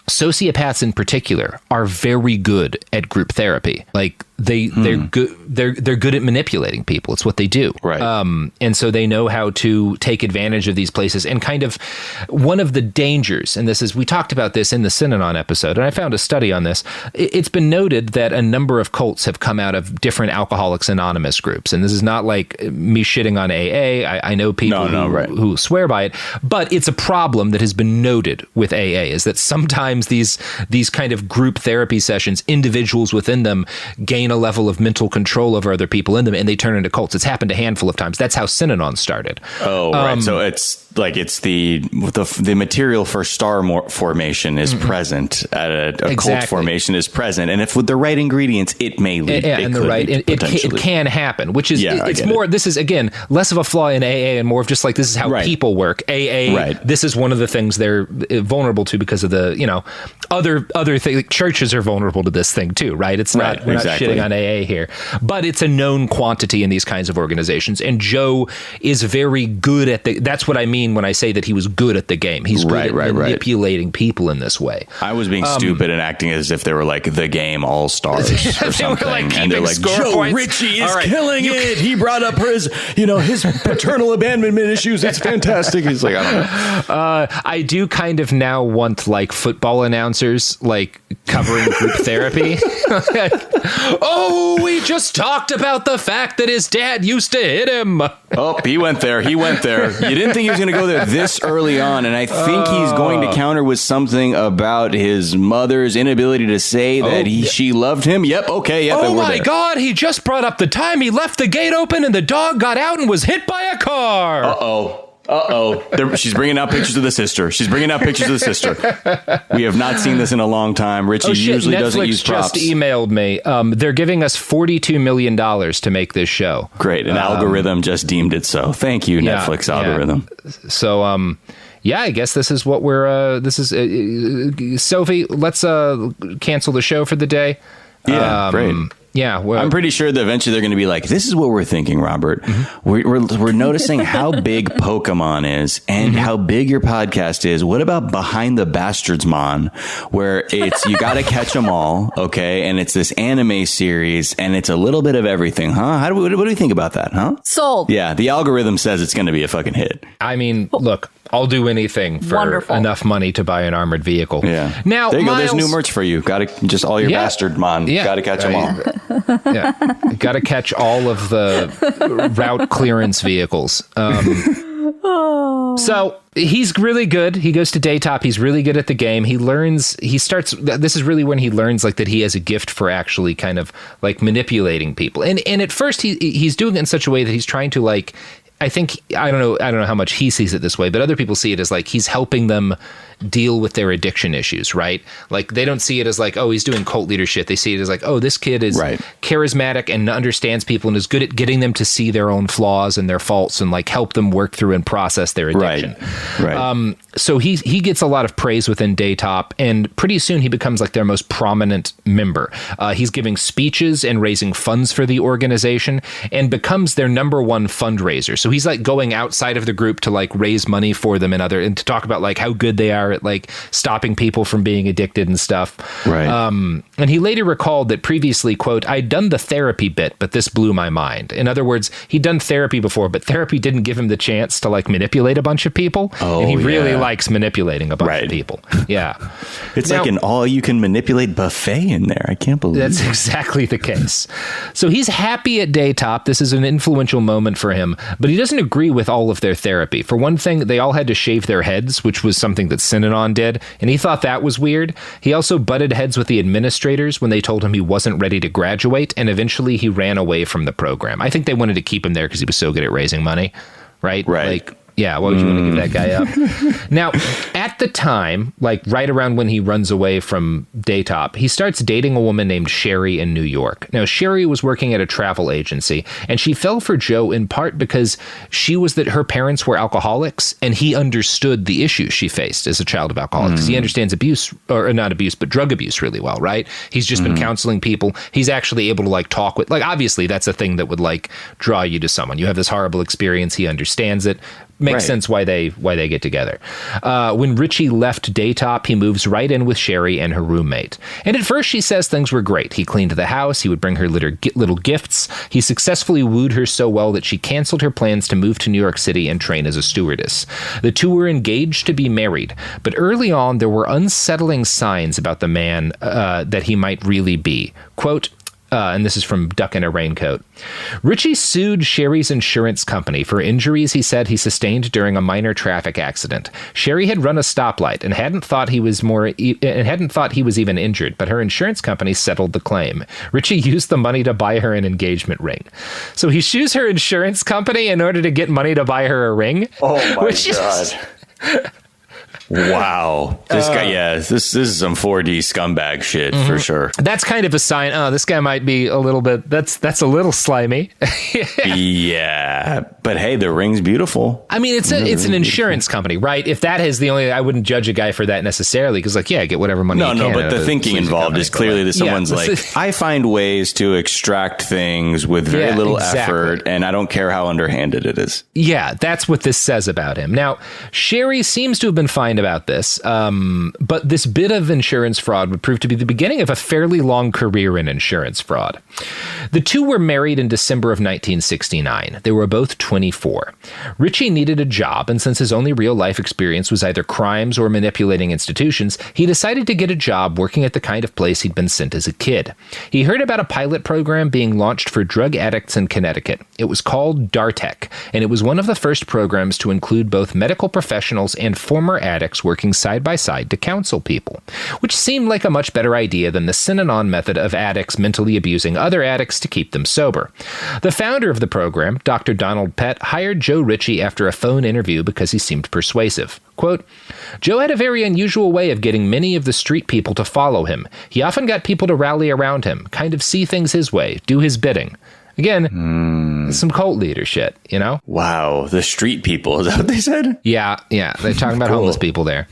sociopaths in particular are very good at group therapy. Like they're good at manipulating people. It's what they do. Right. And so they know how to take advantage of these places. And kind of one of the dangers, and this is, we talked about this in the Synanon episode, and I found a study on this. It's been noted that a number of cults have come out of different Alcoholics Anonymous groups. And this is not like me shitting on AA. I know people who swear by it, but it's a problem that has been noted with AA, is that sometimes these kind of group therapy sessions, individuals within them gain a level of mental control over other people in them, and they turn into cults. It's happened a handful of times. That's how Synanon started. Oh, right. So it's like the material for star formation is present at a cult formation is present, and if with the right ingredients, it may lead. It can happen. Which is it's more. This is again less of a flaw in AA and more of just like this is how people work. AA. This is one of the things they're vulnerable to because of the other things. Like churches are vulnerable to this thing too, right? It's not we're not shitting on AA here, but it's a known quantity in these kinds of organizations. And Joe is very good at that's what I mean when I say that he was good at the game. He's good at manipulating people in this way. I was being stupid and acting as if they were like the game all stars or something. And they're like, Joe Ritchie is killing it. He brought up his paternal abandonment issues. It's fantastic. He's like, I don't know. I do kind of now want like football announcers like covering group therapy. Oh, we just talked about the fact that his dad used to hit him. Oh, he went there. You didn't think he was going to go there this early on, and I think he's going to counter with something about his mother's inability to say that she loved him. Yep, okay, yep. Oh my God, he just brought up the time he left the gate open and the dog got out and was hit by a car. Uh-oh. She's bringing out pictures of the sister. We have not seen this in a long time. Richie usually doesn't use props. Netflix just emailed me. They're giving us $42 million to make this show. Great. An algorithm just deemed it so. Thank you, Netflix algorithm. So, I guess this is what we're, Sophie, let's cancel the show for the day. Yeah, great. Yeah, I'm pretty sure that eventually they're going to be like, this is what we're thinking, Robert. Mm-hmm. We're noticing how big Pokemon is and how big your podcast is. What about Behind the Bastards Mon, where it's you got to catch them all, okay? And it's this anime series, and it's a little bit of everything, huh? What do we think about that, huh? Sold. Yeah, the algorithm says it's going to be a fucking hit. I mean, look, I'll do anything for enough money to buy an armored vehicle. Yeah. Now, there you go. There's new merch for you. Got to just all your bastard Mon. Yeah. Got to catch them all. Yeah, got to catch all of the route clearance vehicles. So he's really good. He goes to Daytop. He's really good at the game. This is really when he learns like that he has a gift for actually kind of like manipulating people. And at first he's doing it in such a way that he's trying to like, I don't know how much he sees it this way, but other people see it as like he's helping them deal with their addiction issues, right? Like they don't see it as like, oh, he's doing cult leader shit. They see it as like, oh, this kid is charismatic and understands people and is good at getting them to see their own flaws and their faults and like help them work through and process their addiction. Right. So he gets a lot of praise within Daytop, and pretty soon he becomes like their most prominent member. He's giving speeches and raising funds for the organization and becomes their number one fundraiser. So he's like going outside of the group to like raise money for them and to talk about like how good they are at like stopping people from being addicted and stuff. Right. And he later recalled that previously, quote, I'd done the therapy bit, but this blew my mind. In other words, he'd done therapy before, but therapy didn't give him the chance to like manipulate a bunch of people. Oh, and he really likes manipulating a bunch of people. Yeah. It's like an all you can manipulate buffet in there. I can't believe that's exactly the case. So he's happy at Daytop. This is an influential moment for him, but he doesn't agree with all of their therapy. For one thing, they all had to shave their heads, which was something that Synanon did, and he thought that was weird. He also butted heads with the administrators when they told him he wasn't ready to graduate, and eventually he ran away from the program. I think they wanted to keep him there because he was so good at raising money, right? Like, yeah, why would you want to give that guy up? Now, at the time, like right around when he runs away from Daytop, he starts dating a woman named Sherry in New York. Now, Sherry was working at a travel agency, and she fell for Joe in part because her parents were alcoholics, and he understood the issues she faced as a child of alcoholics. Because he understands abuse, or not abuse, but drug abuse really well, right? He's just been counseling people. He's actually able to like talk with, like, obviously that's a thing that would like draw you to someone. You have this horrible experience. He understands it. Makes sense why they get together. When Richie left Daytop, he moves right in with Sherry and her roommate. And at first she says things were great. He cleaned the house. He would bring her little gifts. He successfully wooed her so well that she canceled her plans to move to New York City and train as a stewardess. The two were engaged to be married, but early on there were unsettling signs about the man that he might really be. Quote, and this is from Duck in a Raincoat. Richie sued Sherry's insurance company for injuries he said he sustained during a minor traffic accident. Sherry had run a stoplight and hadn't thought he was even injured, but her insurance company settled the claim. Richie used the money to buy her an engagement ring. So he sues her insurance company in order to get money to buy her a ring. Oh my God. Wow. This guy, this is some 4D scumbag shit for sure. That's kind of a sign. Oh, this guy might be a little bit, that's a little slimy. Yeah. But hey, the ring's beautiful. I mean, it's an insurance company, right? If that is I wouldn't judge a guy for that necessarily because like, yeah, get whatever money you can. No, but the thinking involved is clearly that someone's like, I find ways to extract things with very little effort and I don't care how underhanded it is. Yeah, that's what this says about him. Now, Sherry seems to have been fine about this, but this bit of insurance fraud would prove to be the beginning of a fairly long career in insurance fraud. The two were married in December of 1969. They were both 24. Richie needed a job, and since his only real-life experience was either crimes or manipulating institutions, he decided to get a job working at the kind of place he'd been sent as a kid. He heard about a pilot program being launched for drug addicts in Connecticut. It was called DARTEC, and it was one of the first programs to include both medical professionals and former addicts working side by side to counsel people, which seemed like a much better idea than the Synanon method of addicts mentally abusing other addicts fix to keep them sober. The founder of the program, Dr. Donald Pett, hired Joe Ritchie after a phone interview because he seemed persuasive. Quote, Joe had a very unusual way of getting many of the street people to follow him. He often got people to rally around him, kind of see things his way, do his bidding. Again, some cult leader shit, you know? Wow, the street people, is that what they said? Yeah, they're talking about homeless people there.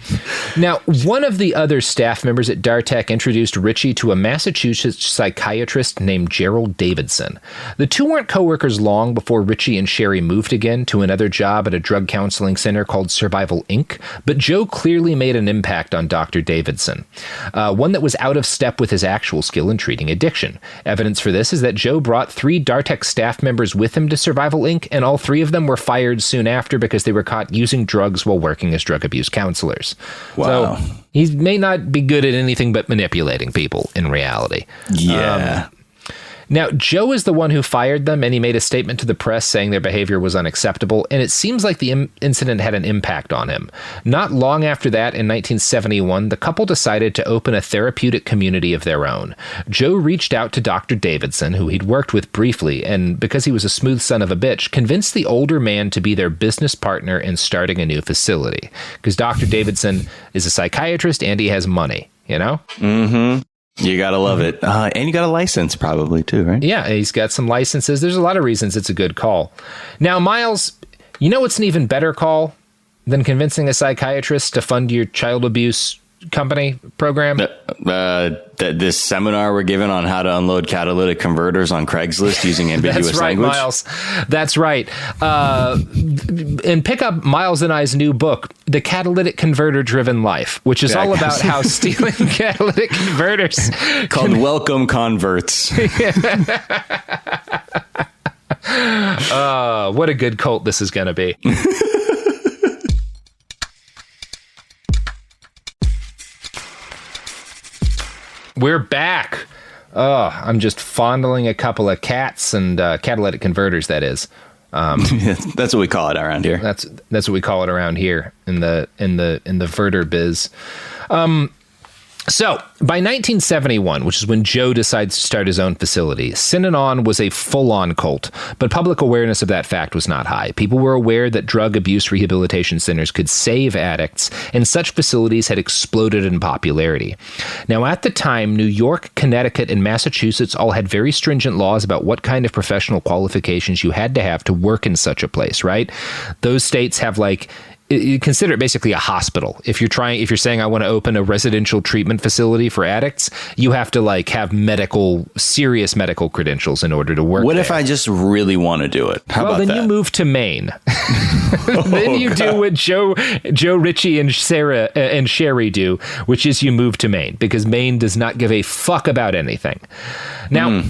Now, one of the other staff members at Dartech introduced Ritchie to a Massachusetts psychiatrist named Gerald Davidson. The two weren't coworkers long before Ritchie and Sherry moved again to another job at a drug counseling center called Survival Inc., but Joe clearly made an impact on Dr. Davidson, one that was out of step with his actual skill in treating addiction. Evidence for this is that Joe brought 3 Dartech staff members with him to Survival Inc., and all 3 of them were fired soon after because they were caught using drugs while working as drug abuse counselors. Wow. So he may not be good at anything but manipulating people in reality. Yeah. Now, Joe is the one who fired them, and he made a statement to the press saying their behavior was unacceptable, and it seems like the incident had an impact on him. Not long after that, in 1971, the couple decided to open a therapeutic community of their own. Joe reached out to Dr. Davidson, who he'd worked with briefly, and because he was a smooth son of a bitch, convinced the older man to be their business partner in starting a new facility. Because Dr. Davidson is a psychiatrist, and he has money, you know? Mm-hmm. You gotta love it. And you got a license probably too, right? Yeah, he's got some licenses. There's a lot of reasons it's a good call. Now, Miles, you know what's an even better call than convincing a psychiatrist to fund your child abuse company program? This seminar we're given on how to unload catalytic converters on Craigslist using ambiguous language. Miles. That's right. And pick up Miles and I's new book, The Catalytic Converter Driven Life, which is all about how stealing catalytic converters called Welcome Converts. What a good cult this is going to be. We're back. Oh, I'm just fondling a couple of cats and catalytic converters, that is. That's what we call it around here. That's what we call it around here in the verter biz. So, by 1971, which is when Joe decides to start his own facility, Synanon was a full-on cult, but public awareness of that fact was not high. People were aware that drug abuse rehabilitation centers could save addicts, and such facilities had exploded in popularity. Now, at the time, New York, Connecticut, and Massachusetts all had very stringent laws about what kind of professional qualifications you had to have to work in such a place, right? Those states have, like, you consider it basically a hospital. If you're saying I want to open a residential treatment facility for addicts, you have to like have serious medical credentials in order to work. What there. if I just really want to do it? How about then that? You move to Maine. Then you do what Joe Ritchie and Sarah and Sherry do, which is you move to Maine because Maine does not give a fuck about anything. Now,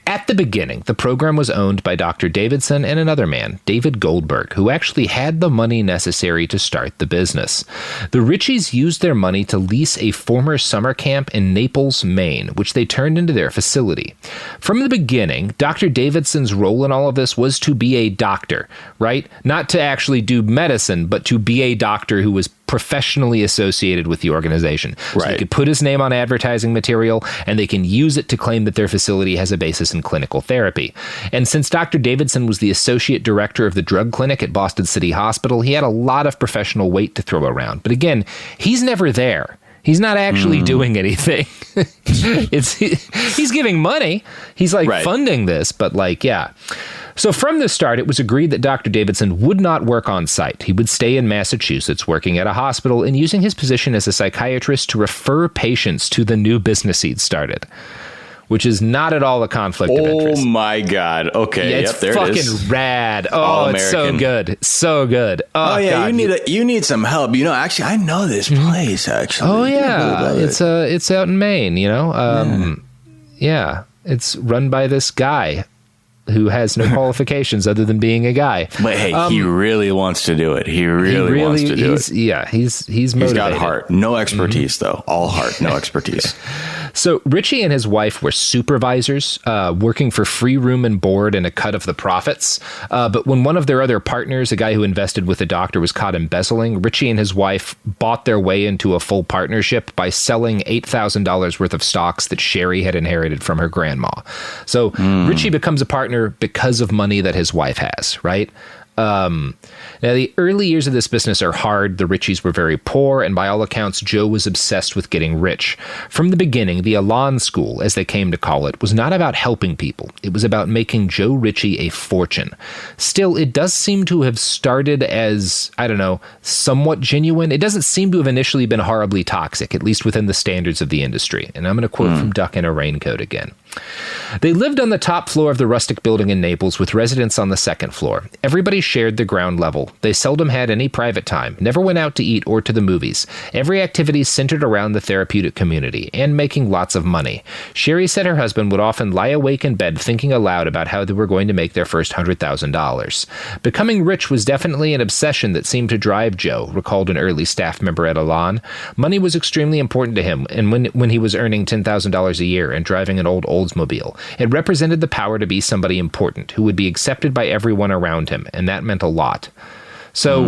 at the beginning, the program was owned by Dr. Davidson and another man, David Goldberg, who actually had the money necessary to start the business. The Ritchies used their money to lease a former summer camp in Naples, Maine, which they turned into their facility. From the beginning, Dr. Davidson's role in all of this was to be a doctor, right? Not to actually do medicine, but to be a doctor who was professionally associated with the organization. So right. They could put his name on advertising material, and they can use it to claim that their facility has a basis in clinical therapy. And since Dr. Davidson was the associate director of the drug clinic at Boston City Hospital, he had a lot of professional weight to throw around. But again, he's never there. He's not actually doing anything. He's giving money. He's like funding this, but like, yeah. So from the start, it was agreed that Dr. Davidson would not work on site. He would stay in Massachusetts, working at a hospital and using his position as a psychiatrist to refer patients to the new business he'd started, which is not at all a conflict of interest. Oh my God. Okay. Yeah, it's fucking rad. Oh, it's so good. So good. Oh yeah. God. You need some help. You know, actually, I know this place, actually. Oh yeah. It's out in Maine, you know? Yeah. It's run by this guy who has no qualifications other than being a guy. But hey, he really wants to do it. He really wants to do it. Yeah, he's motivated. He's got heart. No expertise, though. All heart, no expertise. So Richie and his wife were supervisors, working for free room and board and a cut of the profits. But when one of their other partners, a guy who invested with the doctor, was caught embezzling, Richie and his wife bought their way into a full partnership by selling $8,000 worth of stocks that Sherry had inherited from her grandma. So Richie becomes a partner because of money that his wife has, right? Now, the early years of this business are hard. The Richies were very poor, and by all accounts, Joe was obsessed with getting rich. From the beginning, the Elan School, as they came to call it, was not about helping people. It was about making Joe Ritchie a fortune. Still, it does seem to have started as, I don't know, somewhat genuine. It doesn't seem to have initially been horribly toxic, at least within the standards of the industry. And I'm going to quote from Duck in a Raincoat again. They lived on the top floor of the rustic building in Naples with residents on the second floor. Everybody shared the ground level. They seldom had any private time, never went out to eat or to the movies. Every activity centered around the therapeutic community and making lots of money. Sherry said her husband would often lie awake in bed thinking aloud about how they were going to make their first $100,000. Becoming rich was definitely an obsession that seemed to drive Joe, recalled an early staff member at Elan. Money was extremely important to him, and when he was earning $10,000 a year and driving an old Oldsmobile, it represented the power to be somebody important who would be accepted by everyone around him, and that meant a lot. So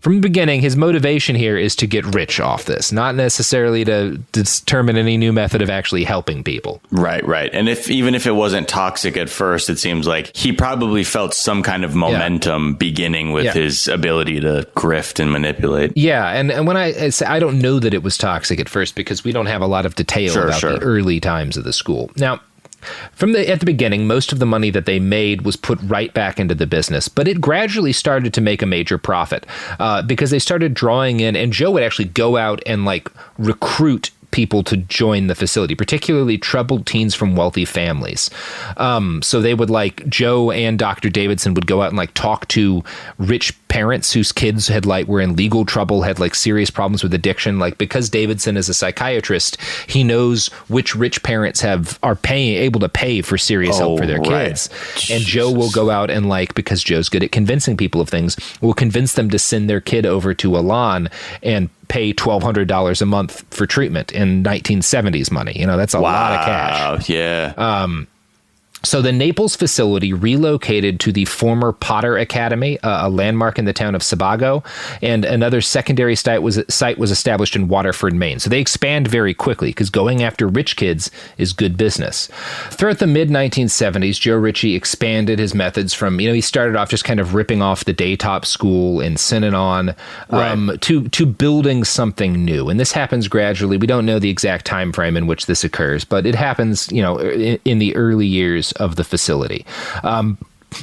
from the beginning, his motivation here is to get rich off this, not necessarily to determine any new method of actually helping people. Right. And even if it wasn't toxic at first, it seems like he probably felt some kind of momentum beginning with his ability to grift and manipulate. Yeah. And when I say, I don't know that it was toxic at first because we don't have a lot of detail about the early times of the school. Now, at the beginning, most of the money that they made was put right back into the business, but it gradually started to make a major profit because they started drawing in, and Joe would actually go out and recruit people to join the facility, particularly troubled teens from wealthy families. So they would Joe and Dr. Davidson would go out and talk to rich parents whose kids had were in legal trouble, had serious problems with addiction. Because Davidson is a psychiatrist, he knows which rich parents are able to pay for serious help for their kids. And Joe will go out and because Joe's good at convincing people of things, will convince them to send their kid over to Elan and pay $1,200 a month for treatment in 1970s money. That's a lot of cash. Yeah. So the Naples facility relocated to the former Potter Academy, a landmark in the town of Sebago, and another secondary site was established in Waterford, Maine. So they expand very quickly because going after rich kids is good business. Throughout the mid-1970s, Joe Ritchie expanded his methods from, he started off just kind of ripping off the Daytop School in Synanon to building something new. And this happens gradually. We don't know the exact time frame in which this occurs, but it happens, in the early years of the facility.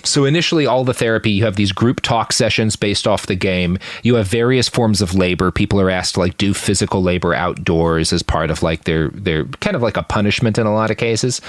So initially, all the therapy, you have these group talk sessions based off the game. You have various forms of labor. People are asked to do physical labor outdoors as part of their kind of a punishment in a lot of cases.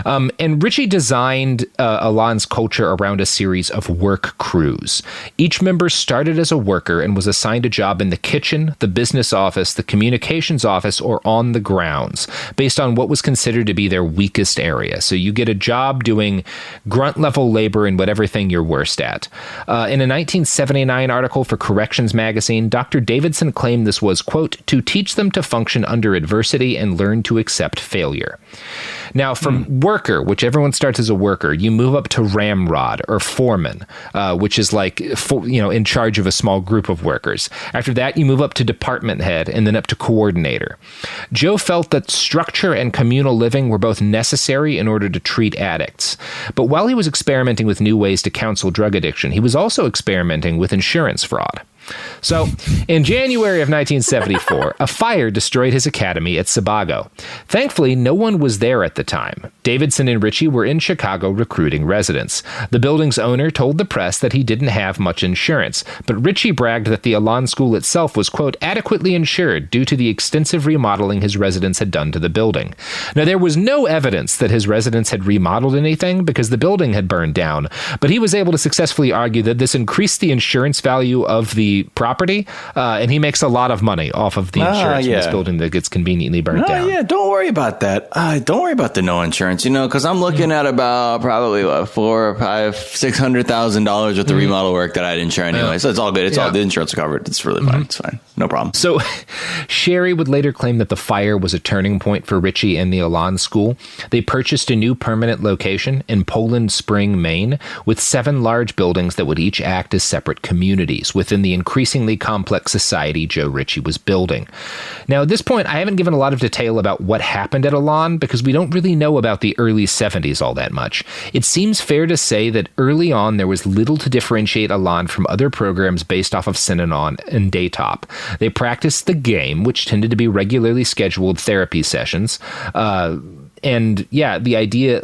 And Ritchie designed Elan's culture around a series of work crews. Each member started as a worker and was assigned a job in the kitchen, the business office, the communications office, or on the grounds, based on what was considered to be their weakest area. So you get a job doing grunt level labor in whatever thing you're worst at. In a 1979 article for Corrections magazine, Dr. Davidson claimed this was, quote, to teach them to function under adversity and learn to accept failure. Now, from worker, which everyone starts as a worker, you move up to ramrod or foreman, which is in charge of a small group of workers. After that, you move up to department head and then up to coordinator. Joe felt that structure and communal living were both necessary in order to treat addicts. But while he was experimenting with new ways to counsel drug addiction, he was also experimenting with insurance fraud. So, in January of 1974, a fire destroyed his academy at Sebago. Thankfully, no one was there at the time. Davidson and Ritchie were in Chicago recruiting residents. The building's owner told the press that he didn't have much insurance, but Ritchie bragged that the Elan School itself was, quote, adequately insured due to the extensive remodeling his residents had done to the building. Now, there was no evidence that his residents had remodeled anything because the building had burned down, but he was able to successfully argue that this increased the insurance value of the city property, and he makes a lot of money off of the insurance from this building that gets conveniently burnt down. Yeah, don't worry about that. Don't worry about the no insurance, because I'm looking at about probably $600,000 worth of remodel work that I didn't insure anyway. So it's all good. It's all the insurance covered. It's really fine. It's fine. No problem. So Sherry would later claim that the fire was a turning point for Richie and the Elan School. They purchased a new permanent location in Poland Spring, Maine, with 7 large buildings that would each act as separate communities within the increasingly complex society Joe Ritchie was building. Now, at this point, I haven't given a lot of detail about what happened at Elan because we don't really know about the early 70s all that much. It seems fair to say that early on there was little to differentiate Elan from other programs based off of Synanon and Daytop. They practiced the game, which tended to be regularly scheduled therapy sessions. And yeah, the idea,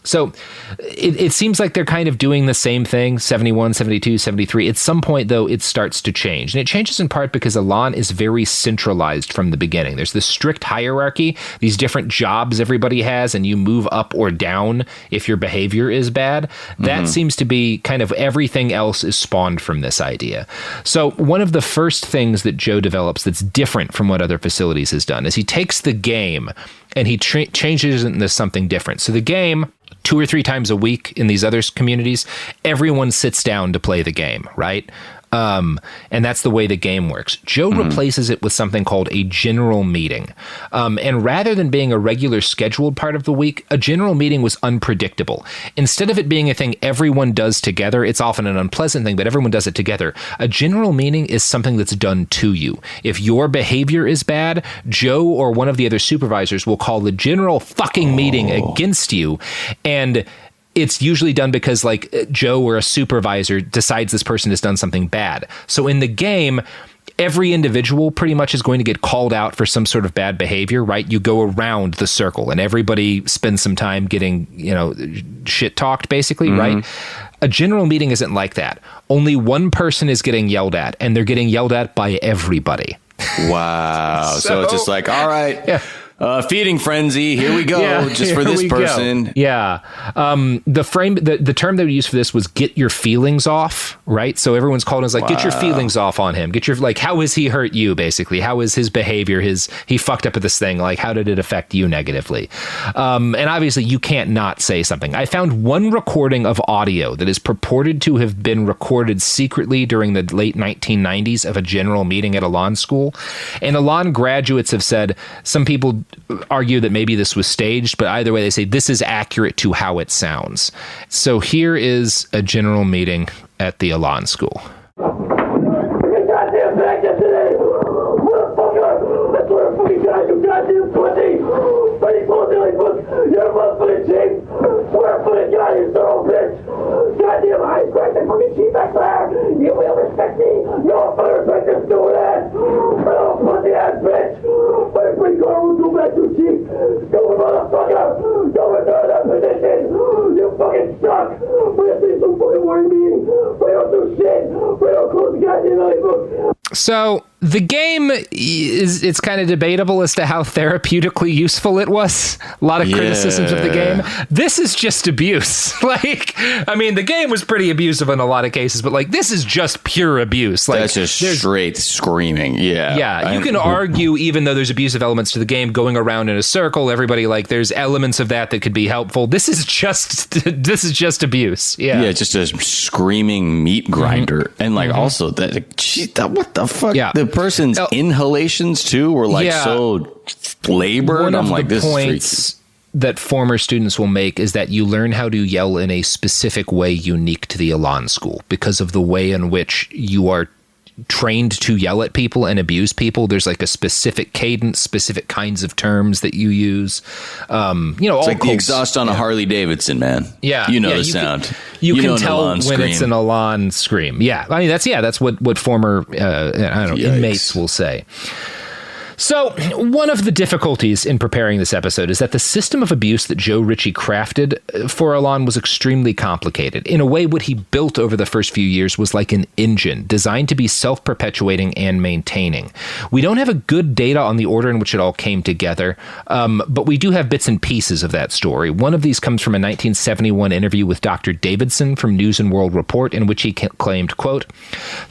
so it seems like they're kind of doing the same thing, 71, 72, 73. At some point, though, it starts to change. And it changes in part because Elan is very centralized from the beginning. There's this strict hierarchy, these different jobs everybody has, and you move up or down if your behavior is bad. That seems to be kind of everything else is spawned from this idea. So one of the first things that Joe develops that's different from what other facilities has done is he takes the game and he changes it into something different. So the game, 2 or 3 times a week in these other communities, everyone sits down to play the game, right? And that's the way the game works. Joe replaces it with something called a general meeting. And rather than being a regular scheduled part of the week, a general meeting was unpredictable. Instead of it being a thing everyone does together, it's often an unpleasant thing, but everyone does it together. A general meeting is something that's done to you. If your behavior is bad, Joe or one of the other supervisors will call the general fucking meeting against you. And it's usually done because Joe or a supervisor decides this person has done something bad. So in the game, every individual pretty much is going to get called out for some sort of bad behavior, right? You go around the circle and everybody spends some time getting, shit talked basically, right? A general meeting isn't like that. Only one person is getting yelled at, and they're getting yelled at by everybody. Wow. So it's just all right. Yeah. Feeding frenzy. Here we go. For this person. Go. Yeah. The term they would use for this was get your feelings off, right? So everyone's called as get your feelings off on him. How has he hurt you, basically? How is his behavior? He fucked up at this thing. How did it affect you negatively? And obviously you can't not say something. I found one recording of audio that is purported to have been recorded secretly during the late 1990s of a general meeting at Elan School. And Elan graduates have said, some people argue that maybe this was staged, but either way they say this is accurate to how it sounds. So here is a general meeting at the Elan School. Goddamn back yesterday! Motherfucker! That's what a fucking guy, you goddamn pussy! But he pulled the book, you're a motherfucking chief! Swear-footed guy, you son of a bitch! Goddamn high crack that fucking chief back there! You will respect me! No fucking respect this stupid ass! Oh, pussy ass bitch! But if we go back to chief, stupid motherfucker! Don't return that position! You fucking suck! We have to do some fucking warning meeting! We don't do shit! We don't close the goddamn book! So the game it's kind of debatable as to how therapeutically useful it was. A lot of criticisms of the game. This is just abuse. The game was pretty abusive in a lot of cases, but this is just pure abuse. That's just straight screaming. Yeah. Yeah. You can argue, even though there's abusive elements to the game, going around in a circle, everybody there's elements of that could be helpful. This is just abuse. Yeah. Yeah. Just a screaming meat grinder. And also that what the fuck? Yeah. The person's inhalations too were so labored. I'm like, this is freaky. That former students will make is that you learn how to yell in a specific way unique to the Elan School because of the way in which you are trained to yell at people and abuse people. There's a specific cadence, specific kinds of terms that you use. It's the exhaust on a Harley Davidson, man. Yeah. The sound. You can tell when scream. It's an Elan scream. Yeah. That's what former inmates will say. So, one of the difficulties in preparing this episode is that the system of abuse that Joe Ritchie crafted for Elan was extremely complicated. In a way, what he built over the first few years was like an engine designed to be self-perpetuating and maintaining. We don't have a good data on the order in which it all came together, but we do have bits and pieces of that story. One of these comes from a 1971 interview with Dr. Davidson from News and World Report, in which he claimed, quote,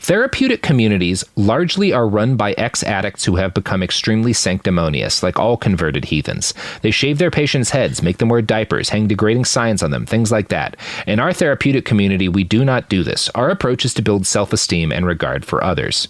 "Therapeutic communities largely are run by ex-addicts who have become extremely sanctimonious, like all converted heathens. They shave their patients' heads, make them wear diapers, hang degrading signs on them, things like that. In our therapeutic community, we do not do this. Our approach is to build self-esteem and regard for others."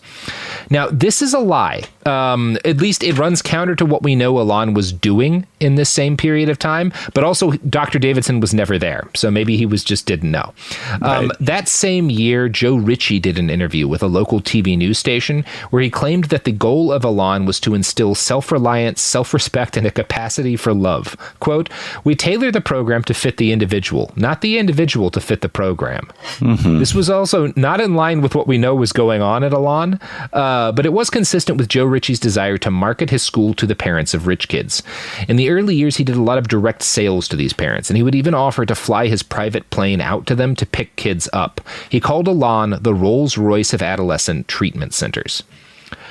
Now, this is a lie. At least it runs counter to what we know Elan was doing in this same period of time, but also Dr. Davidson was never there, so maybe he just didn't know. Right. That same year, Joe Ritchie did an interview with a local TV news station where he claimed that the goal of Elan was to instill self-reliance, self-respect, and a capacity for love. Quote, "We tailor the program to fit the individual, not the individual to fit the program." Mm-hmm. This was also not in line with what we know was going on at Elan, but it was consistent with Joe Ritchie's desire to market his school to the parents of rich kids. In the early years, he did a lot of direct sales to these parents, and he would even offer to fly his private plane out to them to pick kids up. He called Elan the Rolls-Royce of adolescent treatment centers.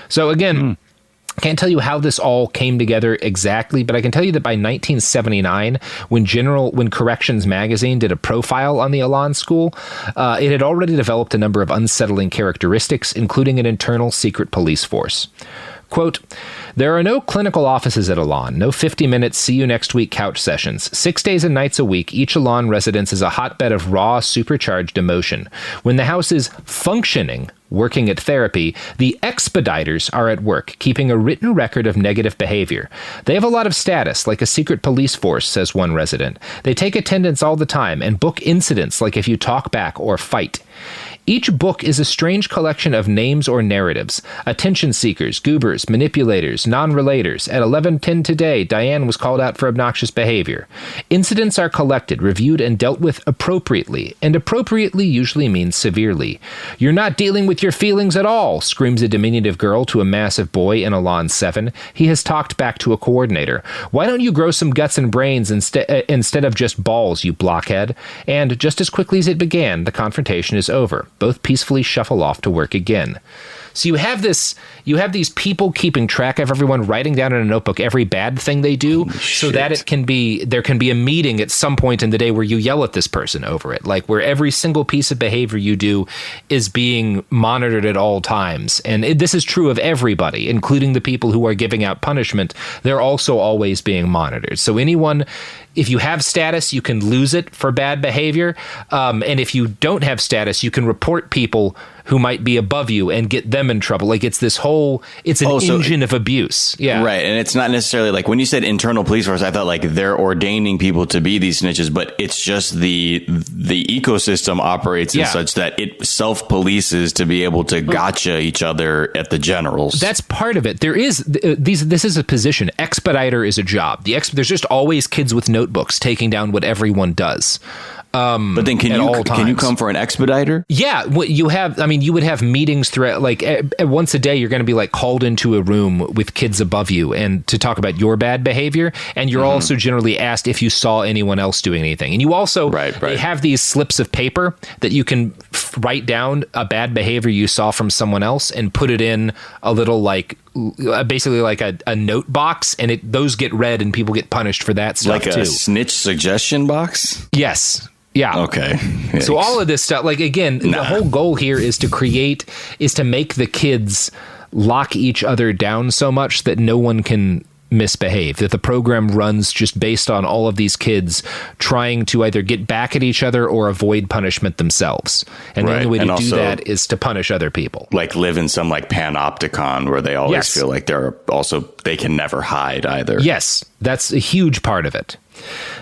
So again, I can't tell you how this all came together exactly, but I can tell you that by 1979, when Corrections magazine did a profile on the Elan School, it had already developed a number of unsettling characteristics, including an internal secret police force. Quote, "There are no clinical offices at Elan, no 50-minute see-you-next-week couch sessions. 6 days and nights a week, each Elan residence is a hotbed of raw, supercharged emotion. When the house is functioning, working at therapy, the expediters are at work, keeping a written record of negative behavior. They have a lot of status, like a secret police force," says one resident. "They take attendance all the time and book incidents like if you talk back or fight. Each book is a strange collection of names or narratives. Attention seekers, goobers, manipulators, non-relators. At 11:10 today, Diane was called out for obnoxious behavior. Incidents are collected, reviewed, and dealt with appropriately, and appropriately usually means severely. You're not dealing with your feelings at all," screams a diminutive girl to a massive boy in Elan 7. He has talked back to a coordinator. "Why don't you grow some guts and brains instead of just balls, you blockhead?" And just as quickly as it began, the confrontation is over. Both peacefully shuffle off to work again. So you have these people keeping track of everyone, writing down in a notebook every bad thing they do, so that there can be a meeting at some point in the day where you yell at this person over it, like where every single piece of behavior you do is being monitored at all times. And this is true of everybody, including the people who are giving out punishment. They're also always being monitored. So anyone, if you have status, you can lose it for bad behavior. And if you don't have status, you can report people who might be above you and get them in trouble. Like it's an engine of abuse. Yeah. Right. And it's not necessarily like when you said internal police force, I thought like they're ordaining people to be these snitches, but it's just the ecosystem operates in such that it self-polices to be able to gotcha each other at the generals. That's part of it. There is this is a position. Expediter is a job. There's just always kids with notebooks taking down what everyone does. But then can you come for an expediter? Yeah, you would have meetings throughout, like once a day you're going to be like called into a room with kids above you and to talk about your bad behavior, and you're also generally asked if you saw anyone else doing anything. And you also they have these slips of paper that you can write down a bad behavior you saw from someone else and put it in a little like basically like a note box, and those get read and people get punished for that stuff like too. A snitch suggestion box? Yes. Yeah. Okay. Yikes. So all of this stuff, like again, the whole goal here is to make the kids lock each other down so much that no one can misbehave, that the program runs just based on all of these kids trying to either get back at each other or avoid punishment themselves. And the only way to do that is to punish other people. Like live in some like panopticon where they always feel like they can never hide either. Yes, that's a huge part of it.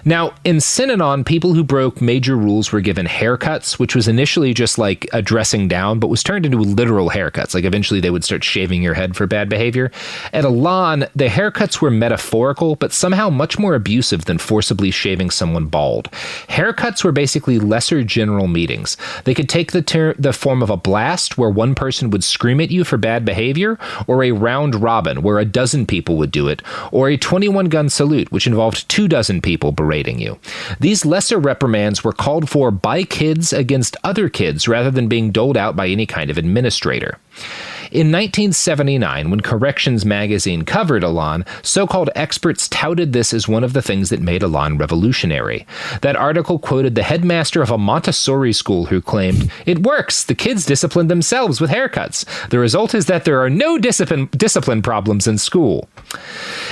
Now, in Synanon, people who broke major rules were given haircuts, which was initially just like a dressing down, but was turned into literal haircuts. Like eventually they would start shaving your head for bad behavior. At Elan, the haircuts were metaphorical, but somehow much more abusive than forcibly shaving someone bald. Haircuts were basically lesser general meetings. They could take the form of a blast, where one person would scream at you for bad behavior, or a round robin, where a dozen people would do it, or a 21-gun salute, which involved 24 people berating you. These lesser reprimands were called for by kids against other kids rather than being doled out by any kind of administrator. In 1979, when Corrections magazine covered Elan, so-called experts touted this as one of the things that made Elan revolutionary. That article quoted the headmaster of a Montessori school who claimed, "It works, the kids discipline themselves with haircuts. The result is that there are no discipline problems in school."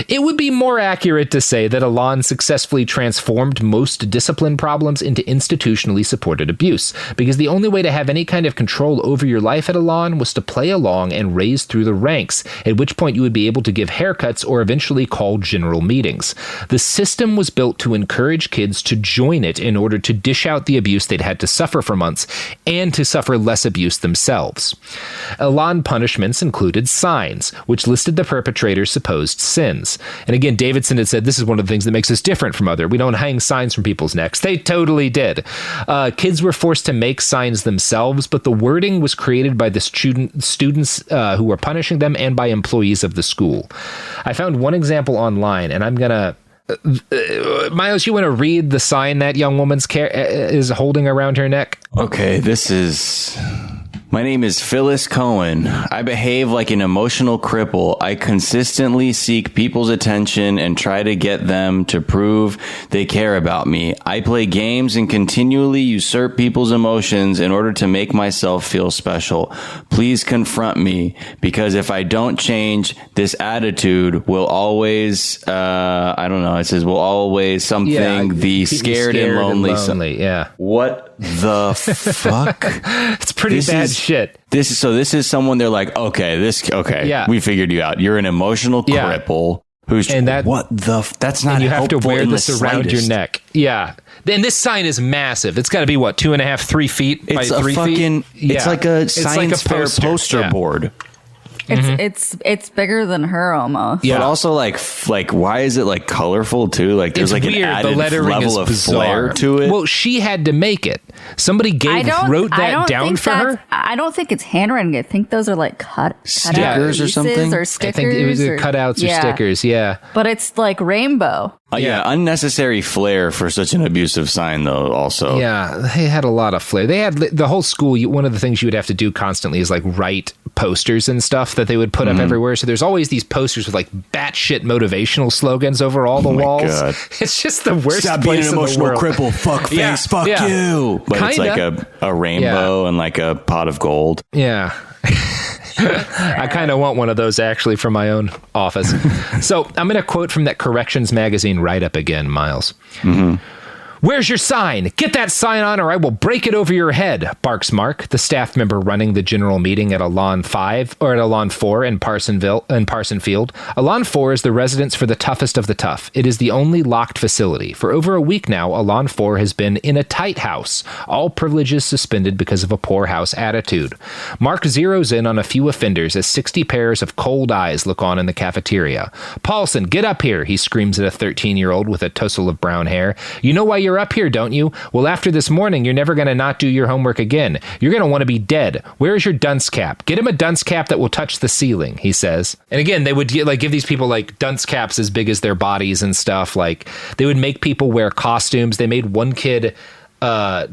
It would be more accurate to say that Elan successfully transformed most discipline problems into institutionally supported abuse, because the only way to have any kind of control over your life at Elan was to play along and raise through the ranks, at which point you would be able to give haircuts or eventually call general meetings. The system was built to encourage kids to join it in order to dish out the abuse they'd had to suffer for months and to suffer less abuse themselves. Elan punishments included signs, which listed the perpetrator's supposed sins. And again, Davidson had said this is one of the things that makes us different from we don't hang signs from people's necks. They totally did. Kids were forced to make signs themselves, but the wording was created by the students who were punishing them and by employees of the school. I found one example online, and I'm going to... Miles, you want to read the sign that young woman's is holding around her neck? Okay, this is... My name is Phyllis Cohen. I behave like an emotional cripple. I consistently seek people's attention and try to get them to prove they care about me. I play games and continually usurp people's emotions in order to make myself feel special. Please confront me, because if I don't change, this attitude will always, I don't know, it says will always something, the scared and lonely. Yeah. What the fuck? It's pretty bad shit. This is someone they're like, okay, yeah. We figured you out. You're an emotional cripple who's that's not. And you have to wear this around your slightest. neck. Yeah. And this sign is massive. It's got to be 2.5, 3 feet by 3 feet. It's like a science fair poster board. It's bigger than her almost. Yeah. But also like why is it like colorful too? Like there's it's like weird. an added level of bizarre. flair to it. Well, she had to make it. Somebody wrote that down for her. I don't think it's handwriting. I think those are like stickers or something. Or stickers. I think it was cutouts or stickers. Yeah. But it's like rainbow. Yeah, unnecessary flair for such an abusive sign, though, also. Yeah, they had a lot of flair. They had the whole school. One of the things you would have to do constantly is like write posters and stuff that they would put up everywhere. So there's always these posters with like batshit motivational slogans over all the walls. God. It's just the worst Stop place being an emotional cripple. Fuck face. Fuck you. But it's like a rainbow and like a pot of gold. Yeah. I kind of want one of those actually for my own office. So I'm going to quote from that Corrections magazine write-up again, Miles. "Where's your sign? Get that sign on or I will break it over your head," barks Mark, the staff member running the general meeting at Elan 5 or at Elan 4 in Parsonfield. Elan 4 is the residence for the toughest of the tough. It is the only locked facility. For over a week now, Elan 4 has been in a tight house, all privileges suspended because of a poor house attitude. Mark zeroes in on a few offenders as 60 pairs of cold eyes look on in the cafeteria. "Paulson, get up here," he screams at a 13-year-old with a tussle of brown hair. "You know why you're up here, don't you? Well, after this morning, you're never going to not do your homework again. You're going to want to be dead. Where's your dunce cap? Get him a dunce cap that will touch the ceiling," he says. And again, they would give these people like dunce caps as big as their bodies and stuff. Like they would make people wear costumes. They made one kid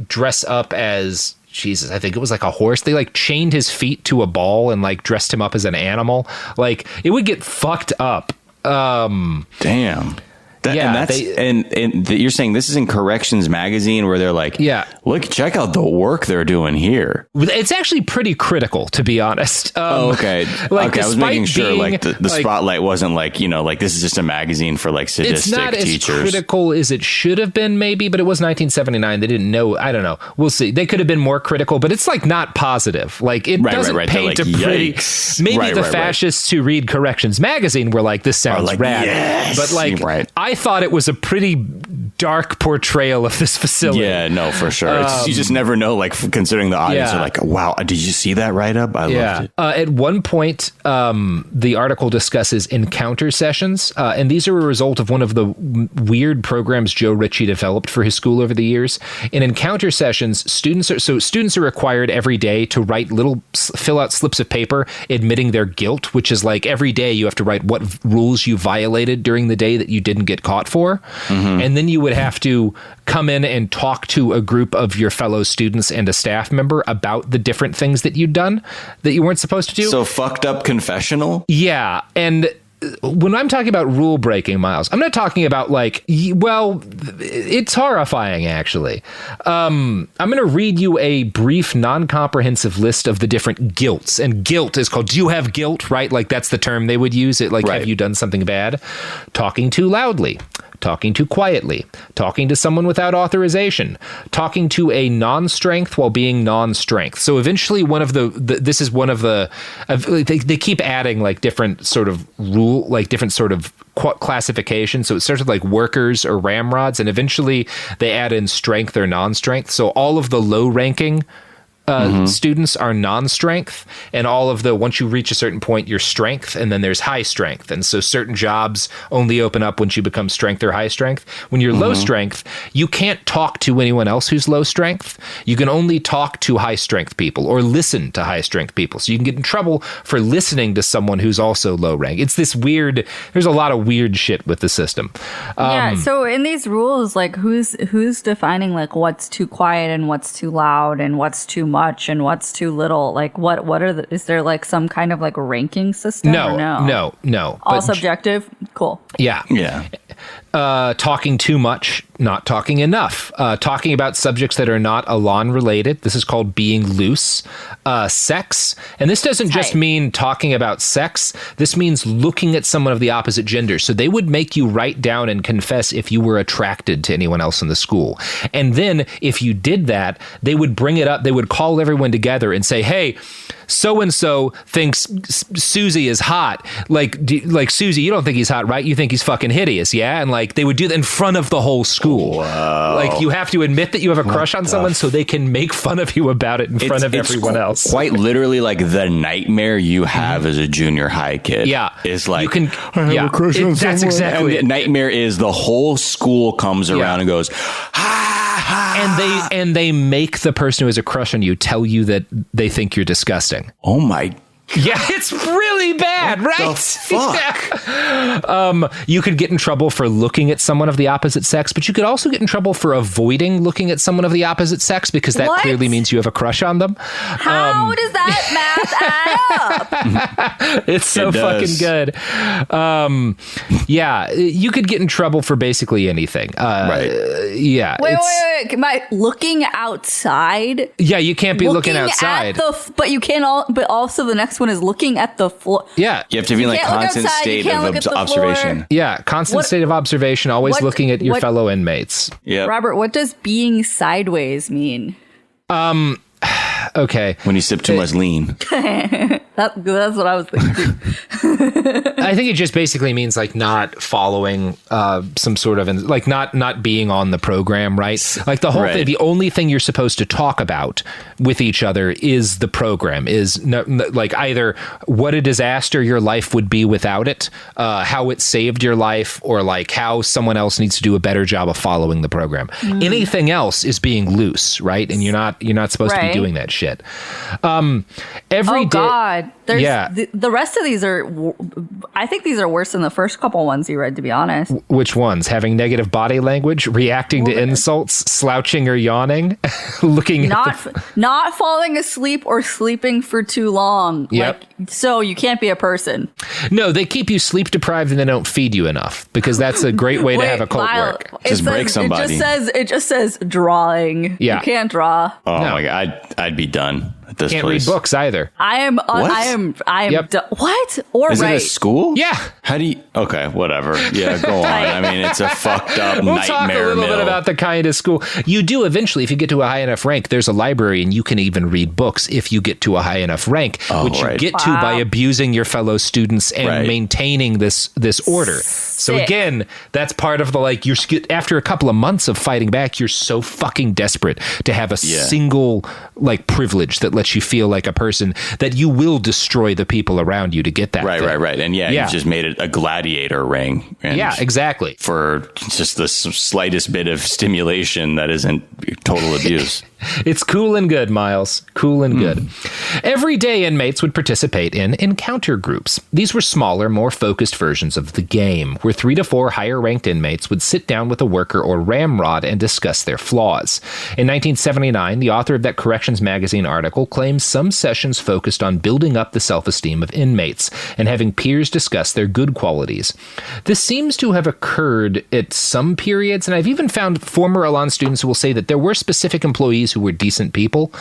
dress up as Jesus, I think it was like a horse. They like chained his feet to a ball and like dressed him up as an animal. Like it would get fucked up. Damn. You're saying this is in Corrections magazine where they're like, look, check out the work they're doing here. It's actually pretty critical, to be honest. Okay. Like, I was making sure like the spotlight wasn't like, like this is just a magazine for like sadistic teachers. It's not as critical as it should have been, maybe, but it was 1979. They didn't know. I don't know. We'll see. They could have been more critical, but it's like not positive. Like it doesn't paint a pretty. Maybe the fascists who read Corrections magazine were like, this sounds rad. Yes. But like, I I thought it was a pretty dark portrayal of this facility. Yeah, no, for sure. You just never know, like, considering the audience are like, wow, did you see that write-up? I loved it. At one point, the article discusses encounter sessions, and these are a result of one of the weird programs Joe Ritchie developed for his school over the years. In encounter sessions, students are required every day to fill out slips of paper admitting their guilt, which is like every day you have to write what rules you violated during the day that you didn't get caught for. And then you would have to come in and talk to a group of your fellow students and a staff member about the different things that you'd done that you weren't supposed to do. So fucked up confessional? Yeah. And when I'm talking about rule breaking, Miles, I'm not talking about like, well, it's horrifying, actually. I'm going to read you a brief, non-comprehensive list of the different guilts. And guilt is called, do you have guilt, right? Like that's the term they would use it. Like, have you done something bad? Talking too loudly. Talking too quietly, talking to someone without authorization, talking to a non-strength while being non-strength. So eventually they keep adding like different sort of different sort of classification. So it starts with like workers or ramrods, and eventually they add in strength or non-strength. So all of the low ranking students are non-strength, and all of the, once you reach a certain point, you're strength, and then there's high strength. And so certain jobs only open up once you become strength or high strength. When you're low strength, you can't talk to anyone else who's low strength. You can only talk to high strength people or listen to high strength people. So you can get in trouble for listening to someone who's also low rank. It's this weird, there's a lot of weird shit with the system. So in these rules, like who's defining like what's too quiet and what's too loud and what's too much and what's too little? Like what are is there like some kind of like ranking system? No. But All subjective? Cool. Yeah. Talking too much, not talking enough. Talking about subjects that are not Elan related. This is called being loose. Sex. And this doesn't just mean talking about sex. This means looking at someone of the opposite gender. So they would make you write down and confess if you were attracted to anyone else in the school. And then if you did that, they would bring it up. They would call everyone together and say, hey, so-and-so thinks Susie is hot. Like Susie, you don't think he's hot, right? You think he's fucking hideous, yeah? And like they would do that in front of the whole school. Wow. Like you have to admit that you have a crush on someone so they can make fun of you about it in front of everyone else. Quite literally like the nightmare you have as a junior high kid. Yeah. Is like, you can, I have a crush on that's someone. exactly And the nightmare is the whole school comes around and goes, and they make the person who has a crush on you tell you that they think you're disgusting. oh my Yeah, it's really bad, right? the fuck? Yeah. You could get in trouble for looking at someone of the opposite sex, but you could also get in trouble for avoiding looking at someone of the opposite sex because that clearly means you have a crush on them. How does that math add up? It's so fucking good. Yeah, you could get in trouble for basically anything. Yeah. Wait. Am I looking outside? Yeah, you can't be looking outside. But you can't. But also the next one is looking at the floor. Yeah. You have to be in like constant state of observation. Yeah, constant state of observation, always looking at your fellow inmates. Yeah. Robert, what does being sideways mean? Okay. When you sip too much lean. That's what I was thinking. I think it just basically means like not following some sort of like not being on the program, right? Like the whole thing. The only thing you're supposed to talk about with each other is the program. Is like either what a disaster your life would be without it, how it saved your life, or like how someone else needs to do a better job of following the program. Anything else is being loose, right? And you're not supposed to be doing that shit. Every day. God. The rest of these are, I think these are worse than the first couple ones you read, to be honest. Which ones? Having negative body language, reacting to insults, slouching or yawning, looking not falling asleep or sleeping for too long. Yep. So you can't be a person. No, they keep you sleep deprived and they don't feed you enough because that's a great way to have a cult work. Just break somebody. It just says drawing. Yeah. You can't draw. Oh my God. I'd be done. at this Can't place. read books either. I am. Yep. What? Or Is it right? a school? Yeah. How do you? Okay, whatever. Yeah, go on. I mean, it's a fucked up We'll nightmare talk a little mill. bit about the kind of school. You do eventually, if you get to a high enough rank, there's a library and you can even read books if you get to a high enough rank, which you right. get to by abusing your fellow students and Right. maintaining this order. So Sick. again, that's part of the you're after a couple of months of fighting back, you're so fucking desperate to have a single privilege that lets you feel like a person that you will destroy the people around you to get that. Right. And you just made it a gladiator ring. And yeah, exactly. for just the slightest bit of stimulation that isn't total abuse. It's cool and good, Miles. Cool and good. Every day, inmates would participate in encounter groups. These were smaller, more focused versions of the game, where 3 to 4 higher-ranked inmates would sit down with a worker or ramrod and discuss their flaws. In 1979, the author of that Corrections magazine article claims some sessions focused on building up the self-esteem of inmates and having peers discuss their good qualities. This seems to have occurred at some periods, and I've even found former Elan students who will say that there were specific employees who were decent people.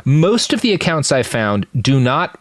Most of the accounts I found do not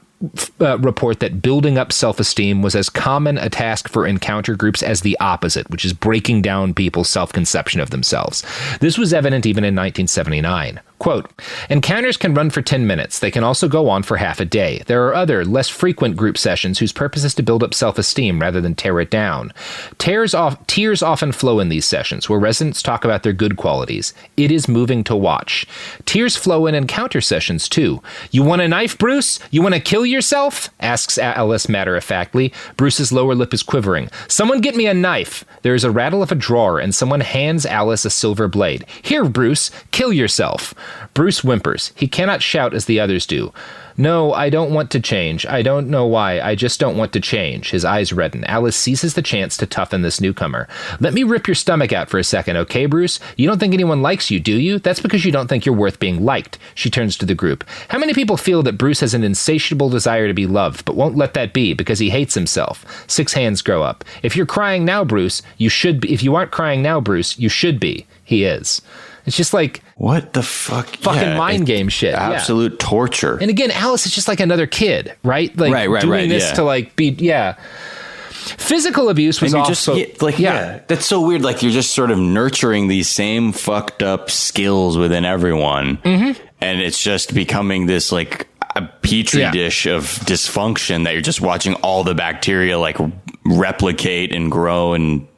report that building up self-esteem was as common a task for encounter groups as the opposite, which is breaking down people's self-conception of themselves. This was evident even in 1979. Quote, encounters can run for 10 minutes. They can also go on for half a day. There are other, less frequent group sessions whose purpose is to build up self-esteem rather than tear it down. Tears often flow in these sessions, where residents talk about their good qualities. It is moving to watch. Tears flow in encounter sessions, too. You want a knife, Bruce? You want to kill yourself? Asks Alice matter-of-factly. Bruce's lower lip is quivering. Someone get me a knife. There is a rattle of a drawer, and someone hands Alice a silver blade. Here, Bruce, kill yourself. Bruce whimpers. He cannot shout as the others do. No, I don't want to change. I don't know why. I just don't want to change. His eyes redden. Alice seizes the chance to toughen this newcomer. Let me rip your stomach out for a second, okay, Bruce? You don't think anyone likes you, do you? That's because you don't think you're worth being liked. She turns to the group. How many people feel that Bruce has an insatiable desire to be loved, but won't let that be because he hates himself? 6 hands grow up. If you're crying now, Bruce, you should be. If you aren't crying now, Bruce, you should be. He is. It's just like what the fuck? Fucking mind game shit. Absolute torture. And again, Alice is just like another kid, right? Like doing this to be Physical abuse was also that's so weird. Like you're just sort of nurturing these same fucked up skills within everyone, and it's just becoming this like a petri dish of dysfunction that you're just watching all the bacteria like replicate and grow and.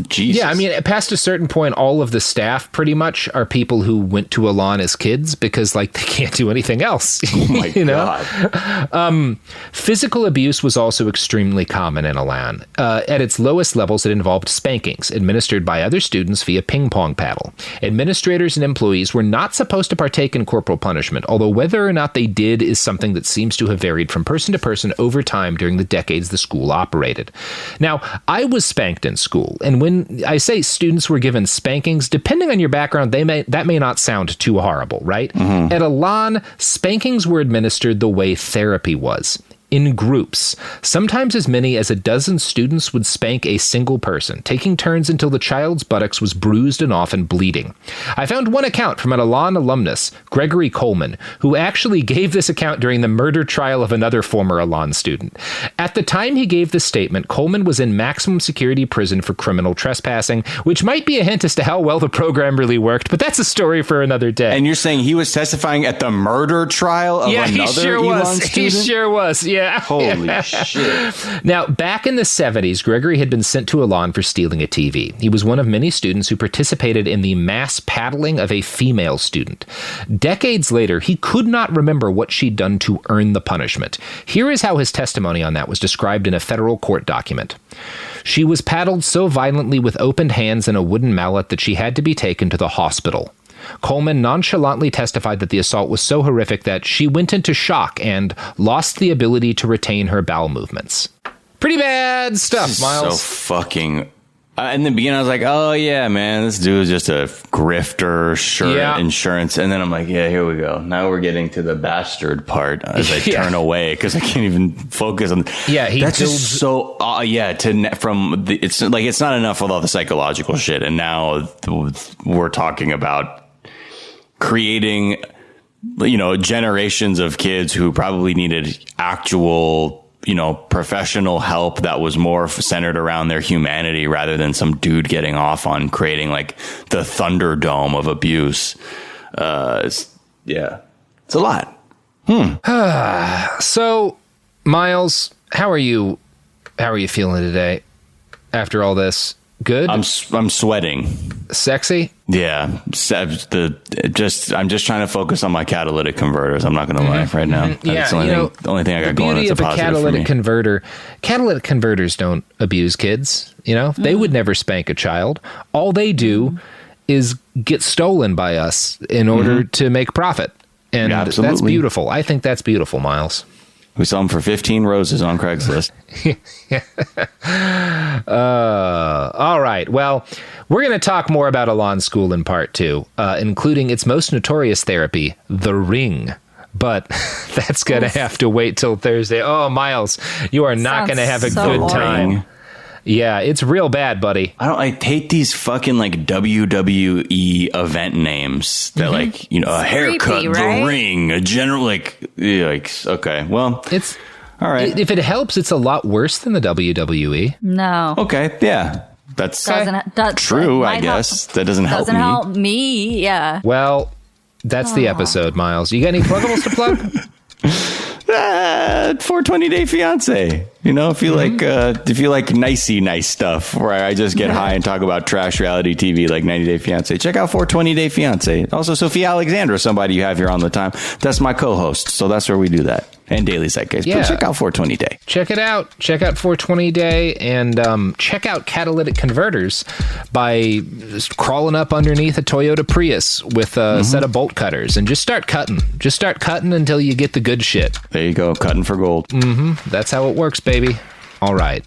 Jesus. Yeah, I mean, past a certain point, all of the staff pretty much are people who went to Elan as kids because, they can't do anything else. Oh my God. Physical abuse was also extremely common in Elan. At its lowest levels, it involved spankings administered by other students via ping pong paddle. Administrators and employees were not supposed to partake in corporal punishment, although whether or not they did is something that seems to have varied from person to person over time during the decades the school operated. Now, I was spanked in school. And when I say students were given spankings, depending on your background, that may not sound too horrible, right? Mm-hmm. At Elan, spankings were administered the way therapy was. In groups. Sometimes as many as a dozen students would spank a single person, taking turns until the child's buttocks was bruised and often bleeding. I found one account from an Elan alumnus, Gregory Coleman, who actually gave this account during the murder trial of another former Elan student. At the time he gave this statement, Coleman was in maximum security prison for criminal trespassing, which might be a hint as to how well the program really worked, but that's a story for another day. And you're saying he was testifying at the murder trial of another Elan student? He sure was. Yeah. Holy shit. Now, back in the 70s, Gregory had been sent to Elan for stealing a TV. He was one of many students who participated in the mass paddling of a female student. Decades later, he could not remember what she'd done to earn the punishment. Here is how his testimony on that was described in a federal court document. She was paddled so violently with opened hands and a wooden mallet that she had to be taken to the hospital. Coleman nonchalantly testified that the assault was so horrific that she went into shock and lost the ability to retain her bowel movements. Pretty bad stuff, Miles. So fucking... in the beginning, I was like, oh, yeah, man, this dude is just a grifter, insurance. And then I'm like, yeah, here we go. Now we're getting to the bastard part as I turn away because I can't even focus on... Yeah, that's just so... it's like it's not enough with all the psychological shit. And now we're talking about creating generations of kids who probably needed actual, professional help that was more centered around their humanity rather than some dude getting off on creating like the Thunderdome of abuse. It's a lot. So, Miles, how are you feeling today after all this? Good? I'm sweating. Sexy? Yeah. I'm just trying to focus on my catalytic converters. I'm not going to lie right now. That's the only thing I got going. The beauty of a catalytic converter, catalytic converters don't abuse kids. They would never spank a child. All they do is get stolen by us in order to make profit. And that's beautiful. I think that's beautiful, Miles. We sell them for 15 roses on Craigslist. All right. Well, we're going to talk more about Elan School in part 2, including its most notorious therapy, the ring. But that's going to have to wait till Thursday. Oh, Miles, you are not going to have a good time. Yeah, it's real bad, buddy. I hate these fucking like WWE event names that a haircut, creepy, right? The ring, a general okay, well, it's all right. If it helps, it's a lot worse than the WWE. No. Okay, yeah, that's true. I guess that doesn't help me. Doesn't help me. Yeah. Well, that's the episode, Miles. You got any pluggables to plug? 420 Day Fiance. If you like nice stuff where I just get high and talk about trash reality TV like 90 Day Fiance, check out 420 Day Fiance. Also, Sophia Alexandra, somebody you have here on the time. That's my co-host, so that's where we do that. And Daily Zeitgeist. Yeah. But check out 420 Day. Check it out. Check out 420 Day and check out catalytic converters by just crawling up underneath a Toyota Prius with a set of bolt cutters and just start cutting. Just start cutting until you get the good shit. There you go. Cutting for gold. That's how it works, baby. All right.